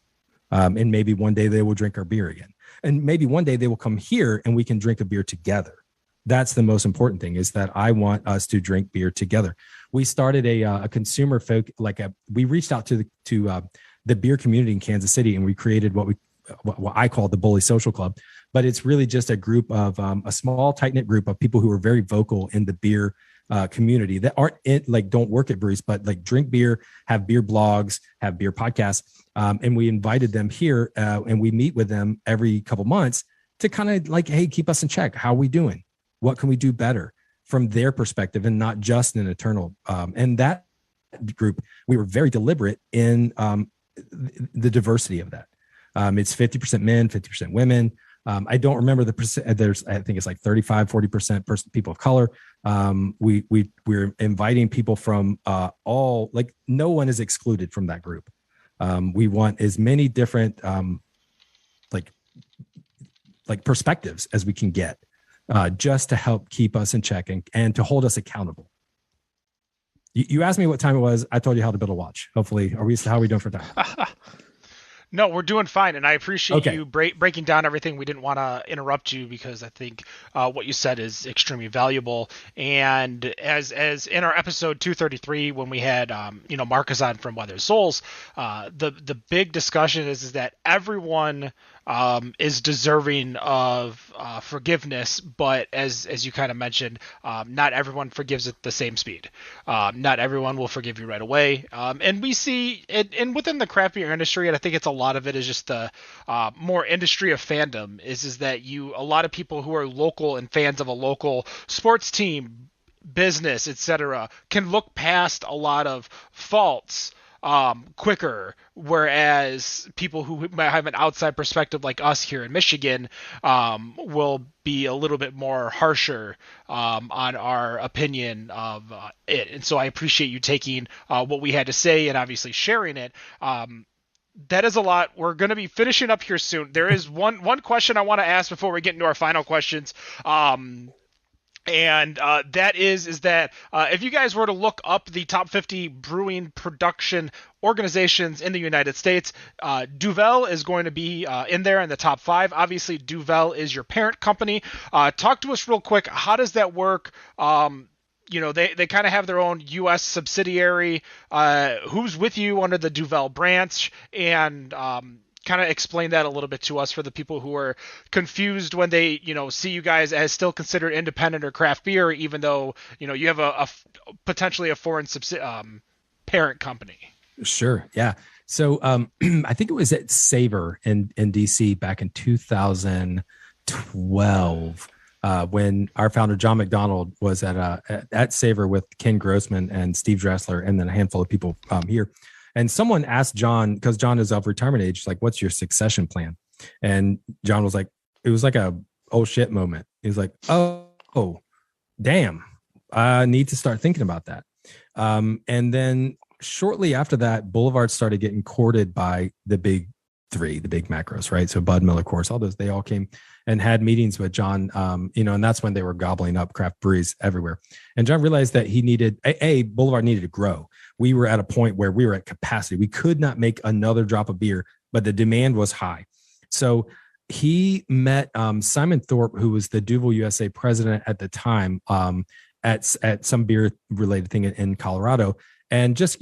G: and maybe one day they will drink our beer again, and maybe one day they will come here and we can drink a beer together. That's the most important thing, is that I want us to drink beer together. We started a consumer we reached out to the beer community in Kansas City, and we created what I call the Bully Social Club, but it's really just a group of a small, tight-knit group of people who are very vocal in the beer community that don't work at breweries, but like drink beer, have beer blogs, have beer podcasts. And we invited them here, and we meet with them every couple months to kind of like, hey, keep us in check. How are we doing? What can we do better from their perspective, and not just an eternal? And that group, we were very deliberate in the diversity of that. It's 50% men, 50% women. I don't remember the percent. I think it's like 35-40% people of color. We're inviting people from all, like no one is excluded from that group. We want as many different like perspectives as we can get, just to help keep us in check and to hold us accountable. You asked me what time it was. I told you how to build a watch. Hopefully, how are we doing for time?
B: No, we're doing fine, and I appreciate
G: Okay.
B: you breaking down everything. We didn't want to interrupt you because I think what you said is extremely valuable. And as in our episode 233, when we had Marcus on from Weather Souls, the big discussion is that everyone is deserving of forgiveness, but as you kind of mentioned, not everyone forgives at the same speed. Not everyone will forgive you right away, and we see it, and within the craft beer industry, and I think it's a lot of it is just the more industry of fandom. Is that a lot of people who are local and fans of a local sports team, business, etc., can look past a lot of faults quicker, whereas people who might have an outside perspective like us here in Michigan will be a little bit more harsher on our opinion of it. And so I appreciate you taking what we had to say and obviously sharing it. That is a lot. We're going to be finishing up here soon. There is one question I want to ask before we get into our final questions. And that is that if you guys were to look up the top 50 brewing production organizations in the United States, Duvel is going to be in there in the top 5. Obviously, Duvel is your parent company. Talk to us real quick. How does that work? They kind of have their own U.S. subsidiary. Who's with you under the Duvel branch? And kind of explain that a little bit to us for the people who are confused when they, see you guys as still considered independent or craft beer, even though, you have a potentially a foreign parent company.
G: Sure. Yeah. So I think it was at Savor in DC back in 2012 when our founder, John McDonald, was at Savor with Ken Grossman and Steve Dressler, and then a handful of people here. And someone asked John, because John is of retirement age, like, what's your succession plan? And John was like, it was like a oh shit moment. He was like, oh, damn, I need to start thinking about that. And then shortly after that, Boulevard started getting courted by the big three, the big macros, right? So Bud, Miller, Coors, all those, they all came and had meetings with John, and that's when they were gobbling up craft breweries everywhere. And John realized that he needed, Boulevard needed to grow. We were at a point where we were at capacity. We could not make another drop of beer, but the demand was high. So he met Simon Thorpe, who was the Duvel USA president at the time, at some beer related thing in Colorado, and just,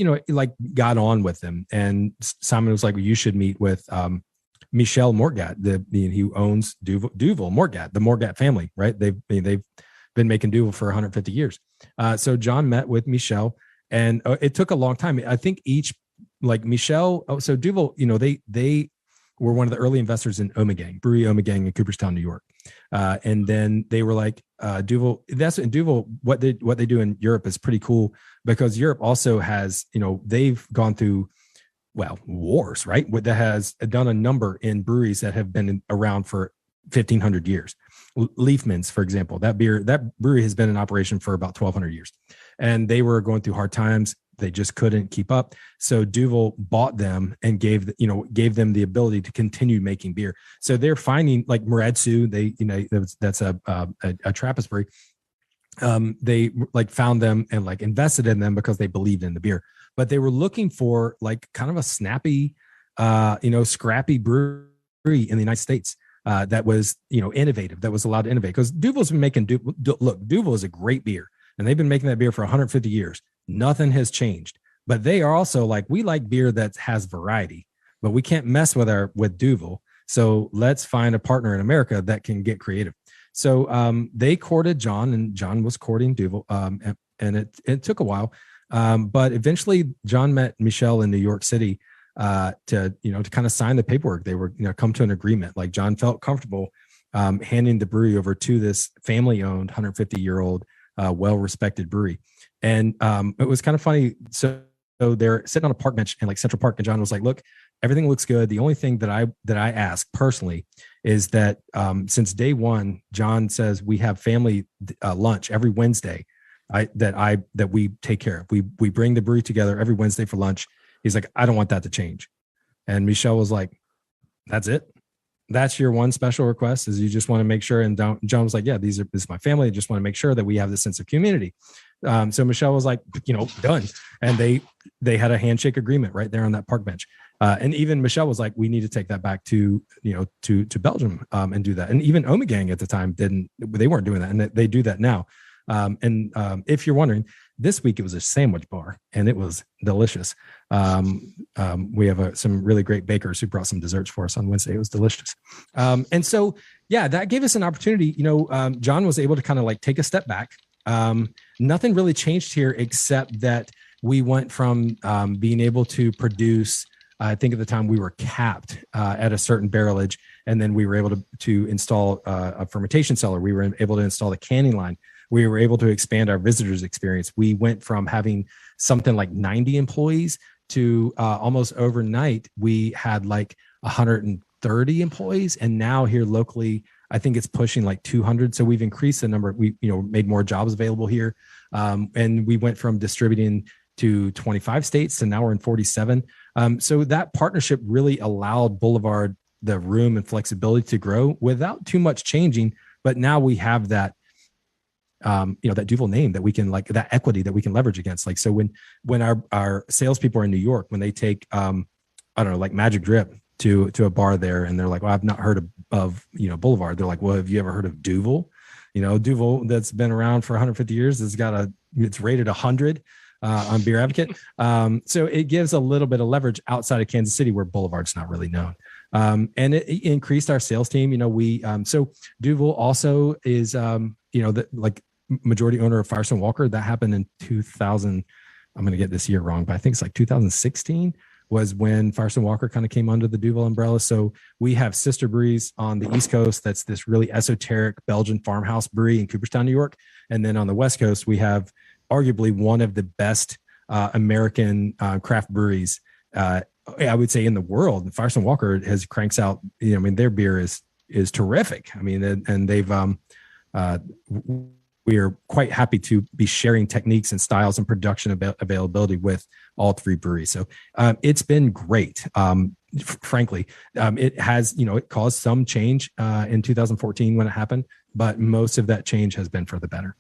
G: got on with him. And Simon was like, well, you should meet with Michel Morgat, he owns Duvel Morgat, the Morgat family, right? They've been making Duvel for 150 years. So John met with Michel, and it took a long time. I think Michel, so Duvel, they were one of the early investors in Omegang, Brewery Omegang in Cooperstown, New York. And then they were like, Duvel, what they do in Europe is pretty cool, because Europe also has, they've gone through, wars, right? That has done a number in breweries that have been around for 1,500 years. Leafman's, for example, that brewery has been in operation for about 1,200 years, and they were going through hard times. They just couldn't keep up. So Duvel bought them and gave them the ability to continue making beer. So they're finding, like Muratsu, that's a Trappist brewery. They found them and invested in them because they believed in the beer. But they were looking for kind of a snappy, scrappy brewery in the United States that was, innovative, that was allowed to innovate. Because Duvel's been making, Duvel is a great beer, and they've been making that beer for 150 years. Nothing has changed. But they are also we like beer that has variety, but we can't mess with Duvel. So let's find a partner in America that can get creative. So they courted John, and John was courting Duvel, and it took a while. But eventually John met Michel in New York City to kind of sign the paperwork. They were, come to an agreement. John felt comfortable handing the brewery over to this family-owned 150-year-old well-respected brewery. And it was kind of funny. So they're sitting on a park bench in Central Park, and John was like, look, everything looks good. The only thing that I ask personally is that since day one, John says we have family lunch every Wednesday that we take care of. We bring the brewery together every Wednesday for lunch. He's like, I don't want that to change. And Michel was like, that's it? That's your one special request, is you just want to make sure? And John was like, yeah, this is my family. I just want to make sure that we have this sense of community. So Michelle was like, done. And they had a handshake agreement right there on that park bench. And even Michelle was like, we need to take that back to Belgium and do that. And even Omegang at the time they weren't doing that. And they do that now. If you're wondering, this week it was a sandwich bar and it was delicious. We have some really great bakers who brought some desserts for us on Wednesday. It was delicious. And so, yeah, that gave us an opportunity. John was able to kind of like take a step back. Nothing really changed here except that we went from being able to produce, I think at the time we were capped at a certain barrelage, and then we were able to install a fermentation cellar. We were able to install the canning line. We were able to expand our visitors experience. We went from having something like 90 employees to almost overnight, we had like 130 employees. And now here locally, I think it's pushing like 200. So we've increased the number. We, made more jobs available here. And we went from distributing to 25 states to now we're in 47. So that partnership really allowed Boulevard the room and flexibility to grow without too much changing. But now we have that, that Duvel name that we can that equity that we can leverage against. Like, so when our salespeople are in New York, when they take, like Magic Drip to a bar there, and they're like, well, I've not heard of Boulevard. They're like, well, have you ever heard of Duvel? Duvel that's been around for 150 years. It's rated 100 on Beer Advocate. So it gives a little bit of leverage outside of Kansas City where Boulevard's not really known. And it increased our sales team. So Duvel also is, majority owner of Firestone Walker. That happened in 2000. I'm going to get this year wrong, but I think it's like 2016 was when Firestone Walker kind of came under the Duvel umbrella. So we have sister breweries on the East Coast. That's this really esoteric Belgian farmhouse brewery in Cooperstown, New York. And then on the West Coast, we have arguably one of the best American craft breweries, I would say, in the world. Firestone Walker cranks out, their beer is terrific. And they've, we are quite happy to be sharing techniques and styles and production availability with all three breweries. So it's been great. Frankly, it has, it caused some change in 2014 when it happened, but most of that change has been for the better.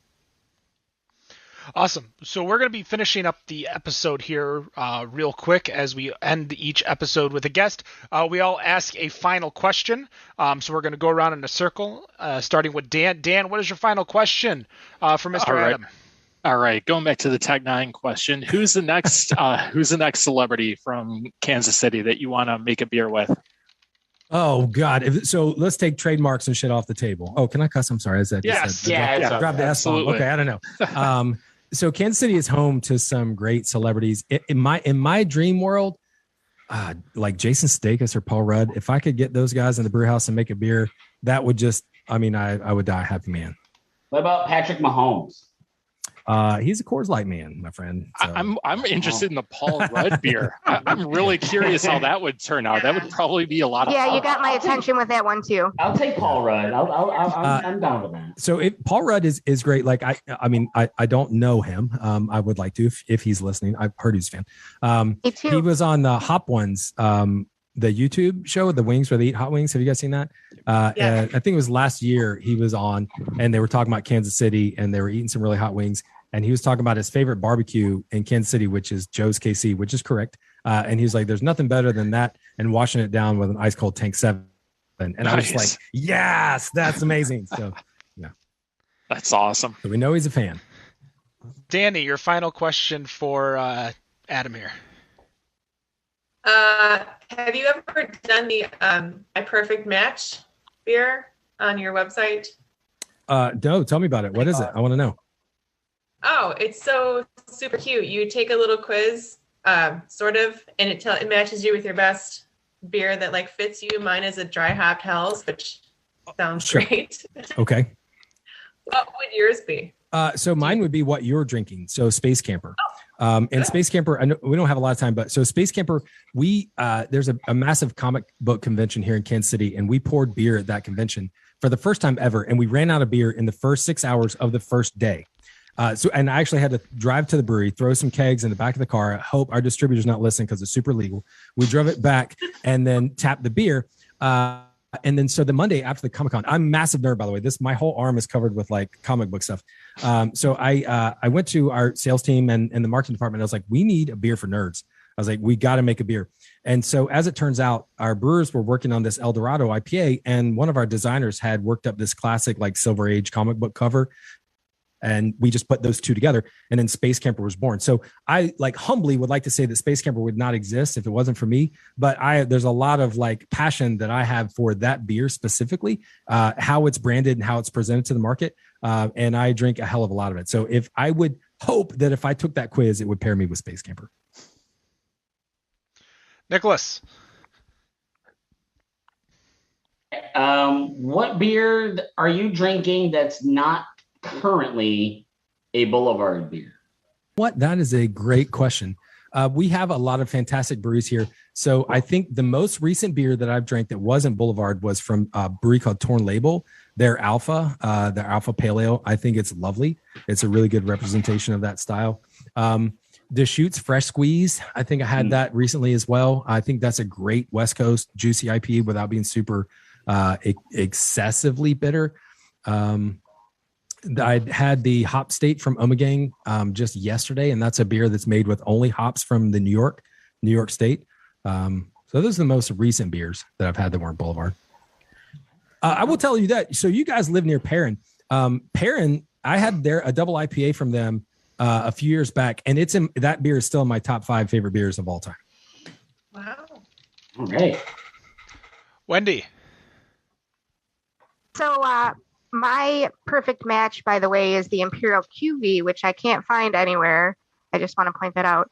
B: Awesome. So we're going to be finishing up the episode here real quick as we end each episode with a guest. We all ask a final question. So we're going to go around in a circle, starting with Dan. Dan, what is your final question for Mr. Adam?
C: All right. Going back to the Tech 9 question, who's the next celebrity from Kansas City that you want to make a beer with?
G: Oh God! So let's take trademarks and shit off the table. Oh, can I cuss? I'm sorry.
B: Yes.
G: Drop the S bomb. Okay, I don't know. So Kansas City is home to some great celebrities. In my dream world, like Jason Sudeikis or Paul Rudd, if I could get those guys in the brew house and make a beer, that would just, I would die a happy man.
F: What about Patrick Mahomes?
G: He's a Coors Light man, my friend. So.
C: I'm interested in the Paul Rudd beer. I'm really curious how that would turn out. That would probably be a lot of fun.
E: Yeah, you got my attention with that one too.
F: I'll take Paul Rudd. I'm down with that.
G: So Paul Rudd is great. Like I don't know him. I would like to if he's listening. I've heard he's a fan.
E: Me too.
G: He was on the Hop Ones, the YouTube show, the wings where they eat hot wings. Have you guys seen that?
E: Yeah.
G: I think it was last year he was on, and they were talking about Kansas City, and they were eating some really hot wings. And he was talking about his favorite barbecue in Kansas City, which is Joe's KC, which is correct. And he was like, there's nothing better than that and washing it down with an ice cold Tank 7. And I was like, yes, that's amazing. So, yeah.
C: That's awesome.
G: So we know he's a fan.
B: Danny, your final question for Adam here.
D: Have you ever done the My Perfect Match beer on your website?
G: No, tell me about it. What is it? I want to know.
D: Oh, it's so super cute. You take a little quiz, sort of, and it matches you with your best beer that like fits you. Mine is a dry hopped Hells, which sounds great.
G: Okay.
D: What would yours be?
G: So mine would be what you're drinking. So Space Camper. And Space Camper, I know we don't have a lot of time, but so Space Camper, there's a massive comic book convention here in Kansas City, and we poured beer at that convention for the first time ever. And we ran out of beer in the first 6 hours of the first day. And I actually had to drive to the brewery, throw some kegs in the back of the car. I hope our distributor's not listening because it's super legal. We drove it back and then tapped the beer. And then so the Monday after the Comic-Con, I'm a massive nerd, by the way. My whole arm is covered with like comic book stuff. So I went to our sales team and the marketing department. I was like, we need a beer for nerds. I was like, we got to make a beer. And so as it turns out, our brewers were working on this El Dorado IPA, and one of our designers had worked up this classic like Silver Age comic book cover. And we just put those two together, and then Space Camper was born. So I like humbly would like to say that Space Camper would not exist if it wasn't for me. But there's a lot of like passion that I have for that beer specifically, how it's branded and how it's presented to the market. And I drink a hell of a lot of it. So if I would hope that if I took that quiz, it would pair me with Space Camper.
B: Nicholas.
F: What beer are you drinking that's not currently a Boulevard beer?
G: That is a great question. We have a lot of fantastic breweries here. So I think the most recent beer that I've drank that wasn't Boulevard was from a brewery called Torn Label. Their Alpha Pale Ale. I think it's lovely. It's a really good representation of that style. Deschutes Fresh Squeeze. I think I had that recently as well. I think that's a great West Coast juicy IPA without being super excessively bitter. I had the Hop State from Omegang just yesterday, and that's a beer that's made with only hops from the New York State. So those are the most recent beers that I've had that weren't Boulevard. I will tell you that. So you guys live near Perrin. Perrin, I had a double IPA from them a few years back, and that beer is still in my top 5 favorite beers of all time.
D: Wow.
F: All right.
B: Wendy.
E: So my perfect match, by the way, is the Imperial QV, which I can't find anywhere. I just want to point that out.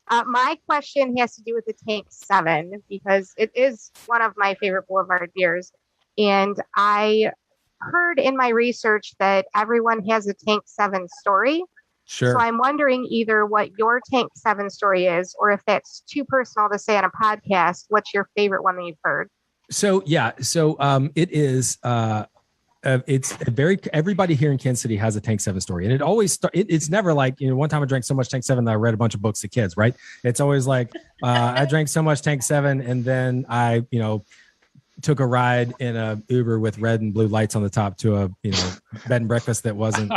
E: My question has to do with the Tank 7 because it is one of my favorite Boulevard beers. And I heard in my research that everyone has a Tank 7 story.
G: Sure.
E: So I'm wondering either what your Tank 7 story is, or if that's too personal to say on a podcast, what's your favorite one that you've heard?
G: So it is. It's everybody here in Kansas City has a Tank 7 story, and it always it's never like, one time I drank so much Tank 7 that I read a bunch of books to kids, right? It's always like I drank so much Tank 7, and then I took a ride in a Uber with red and blue lights on the top to a bed and breakfast that wasn't.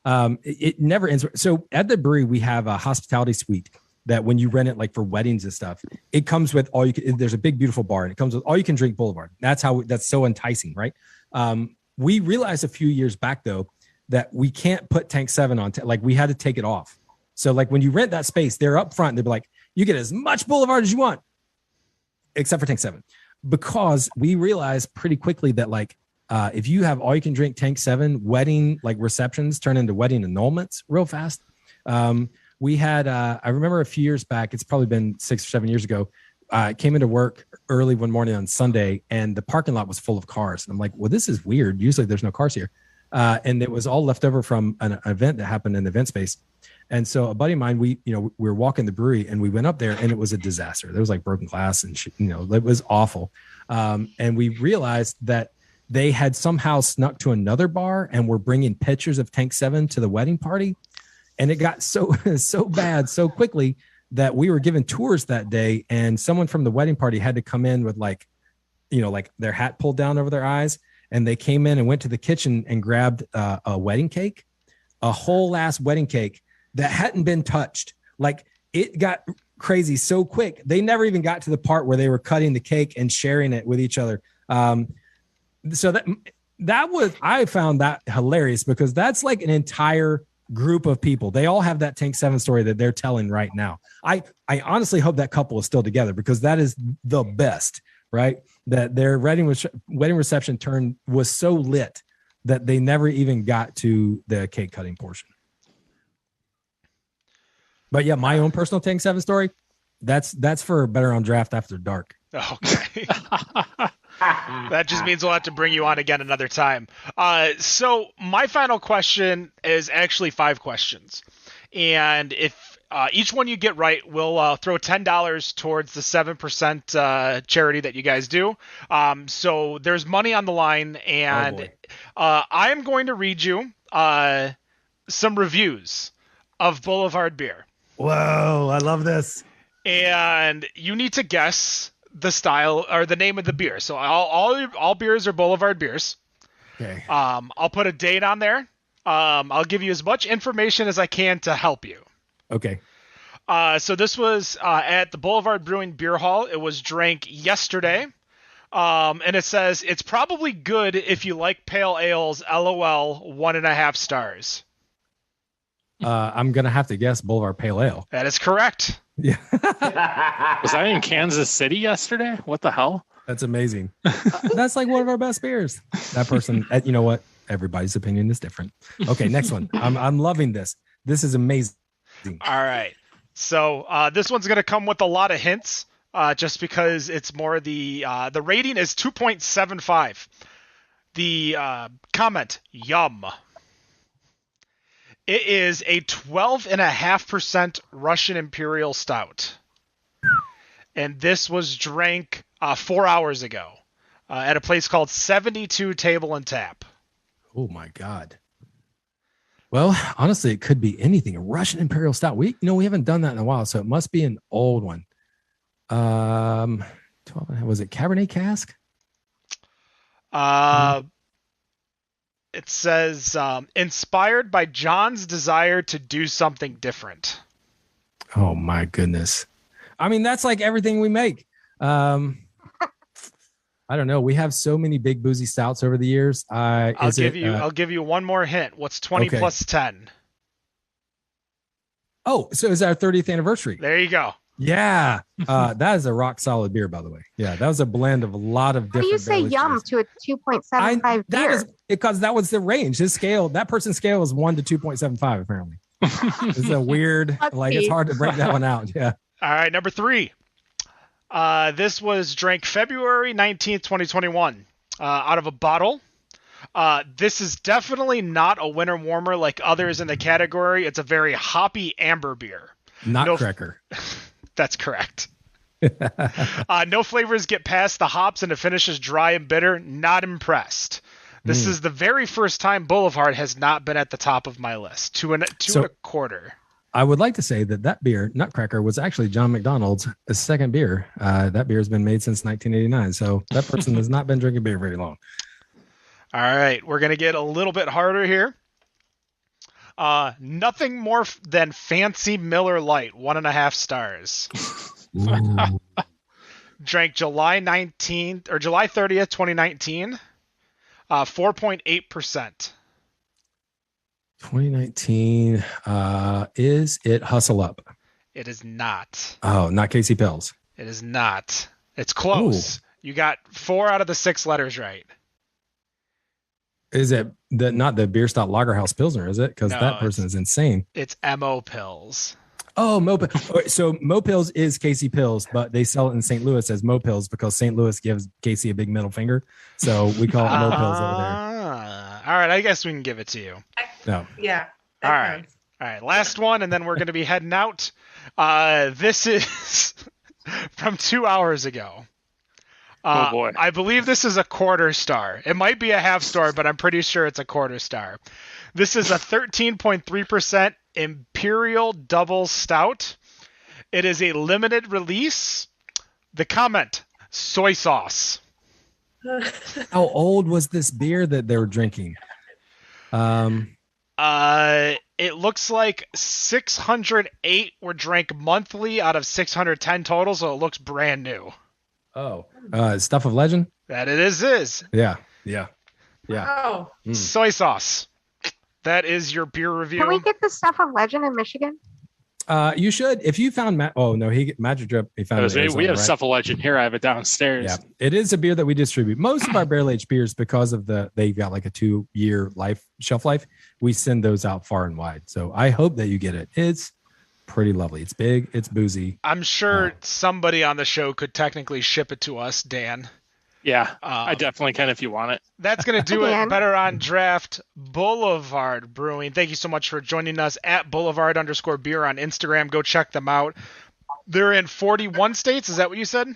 G: It never ends. So at the brewery we have a hospitality suite that when you rent it like for weddings and stuff, it comes with there's a big, beautiful bar, and it comes with all you can drink Boulevard. That's so enticing, right? We realized a few years back though, that we can't put Tank 7 on, like we had to take it off. So like when you rent that space, they're up front, they'll be like, you get as much Boulevard as you want, except for Tank 7. Because we realized pretty quickly that like, if you have all you can drink Tank 7, wedding like receptions turn into wedding annulments real fast. We had, I remember a few years back, it's probably been 6 or 7 years ago, I came into work early one morning on Sunday, and the parking lot was full of cars. And I'm like, well, this is weird. Usually there's no cars here. And it was all left over from an event that happened in the event space. And so a buddy of mine, we were walking the brewery, and we went up there, and it was a disaster. There was like broken glass and shit, it was awful. And we realized that they had somehow snuck to another bar and were bringing pictures of Tank 7 to the wedding party. And it got so bad so quickly that we were given tours that day, and someone from the wedding party had to come in with like their hat pulled down over their eyes. And they came in and went to the kitchen and grabbed a wedding cake, a whole ass wedding cake that hadn't been touched. Like it got crazy so quick. They never even got to the part where they were cutting the cake and sharing it with each other. So I found that hilarious because that's like an entire group of people. They all have that Tank 7 story that they're telling right now. I honestly hope that couple is still together because that is the best, right? That their wedding reception was so lit that they never even got to the cake cutting portion. But yeah, my own personal Tank 7 story, that's for Better on Draft After Dark.
B: Okay. That just means we'll have to bring you on again another time. So my final question is actually 5 questions. And if each one you get right, we'll throw $10 towards the 7% charity that you guys do. So there's money on the line, and I'm going to read you some reviews of Boulevard beer.
H: Whoa, I love this.
B: And you need to guess the style or the name of the beer. So all beers are Boulevard beers.
G: Okay.
B: I'll put a date on there. I'll give you as much information as I can to help you.
G: Okay.
B: So this was at the Boulevard Brewing Beer Hall. It was drank yesterday. And it says, it's probably good if you like pale ales, LOL, 1.5 stars.
G: I'm going to have to guess Boulevard Pale Ale.
B: That is correct.
G: Yeah.
C: Was I in Kansas City yesterday? What the hell?
G: That's amazing. That's like one of our best beers. That person, you know what? Everybody's opinion is different. Okay, next one. I'm loving this. This is amazing.
B: All right. So this one's going to come with a lot of hints, just because it's more the rating is 2.75. The comment, yum. It is a 12.5% Russian Imperial Stout. And this was drank 4 hours ago at a place called 72 Table and Tap.
G: Oh my God. Well, honestly, it could be anything. A Russian Imperial Stout. We haven't done that in a while, so it must be an old one. 12, was it Cabernet cask?
B: It says, inspired by John's desire to do something different.
G: Oh my goodness. I mean, that's like everything we make. I don't know. We have so many big boozy stouts over the years. I'll
B: give you one more hint. What's 20 plus 10?
G: Oh, so it's our 30th anniversary.
B: There you go.
G: Yeah. That is a rock solid beer, by the way. Yeah. That was a blend of a lot of different.
E: How do you say yum
G: beers.
E: to a 2.75
G: That
E: beer?
G: is because that was the range. His scale, that person's scale is 1 to 2.75, apparently. It's a weird, it's hard to break that one out. Yeah.
B: All right. Number 3. This was drank February 19th, 2021, out of a bottle. This is definitely not a winter warmer like others in the category. It's a very hoppy amber beer.
G: Nutcracker.
B: That's correct. No flavors get past the hops and it finishes dry and bitter. Not impressed. This is the very first time Boulevard has not been at the top of my list. Two and a quarter.
G: I would like to say that beer, Nutcracker, was actually John McDonald's second beer. That beer has been made since 1989. So that person has not been drinking beer very long.
B: All right. We're going to get a little bit harder here. Nothing more than Fancy Miller Lite, 1.5 stars. Drank July 19th or July 30th, 2019. 4.8%.
G: 2019. Is it Hustle Up?
B: It is not.
G: Oh, not Casey Pills.
B: It is not. It's close. Ooh. You got 4 out of the 6 letters right.
G: Is it not the Beer Stout Lagerhouse Pilsner, is it? Because that person is insane.
B: It's Mo Pills.
G: Oh, Mo Pills. So Mo Pills is Casey Pills, but they sell it in St. Louis as Mo Pills because St. Louis gives Casey a big middle finger. So we call it Mo Pills over there.
B: All right, I guess we can give it to you.
G: No.
D: Yeah.
B: All right. Last one, and then we're going to be heading out. This is from 2 hours ago.
C: Oh boy.
B: I believe this is a quarter star. It might be a half star, but I'm pretty sure it's a quarter star. This is a 13.3% Imperial Double Stout. It is a limited release. The comment, soy sauce.
G: How old was this beer that they were drinking?
B: It looks like 608 were drank monthly out of 610 total, so it looks brand new.
G: Oh, Stuff of Legend?
B: That it is.
G: Yeah.
D: Oh.
B: Soy sauce. That is your beer review.
E: Can we get the Stuff of Legend in Michigan?
G: You should. If you found Magic Drip. He found it.
C: We have Stuff of Legend here. I have it downstairs.
G: Yeah, it is a beer that we distribute. Most of our barrel aged beers, because of they've got like a 2-year shelf life. We send those out far and wide. So I hope that you get it. It's pretty lovely. It's big. It's boozy.
B: I'm sure somebody on the show could technically ship it to us, Dan.
C: Yeah, I definitely can if you want it.
B: That's going to do it. Better on Draft. Boulevard Brewing. Thank you so much for joining us at Boulevard_beer on Instagram. Go check them out. They're in 41 states. Is that what you said?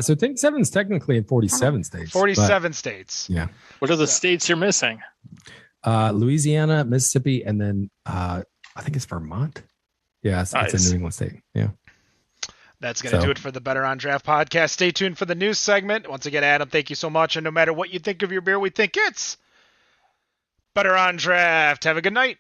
G: So Think 7 is technically in 47 states.
B: 47 states.
G: Yeah.
C: What are the states you're missing?
G: Louisiana, Mississippi, and then I think it's Vermont. Yeah, it's a New England state. Yeah.
B: That's going to do it for the Better on Draft podcast. Stay tuned for the news segment. Once again, Adam, thank you so much. And no matter what you think of your beer, we think it's Better on Draft. Have a good night.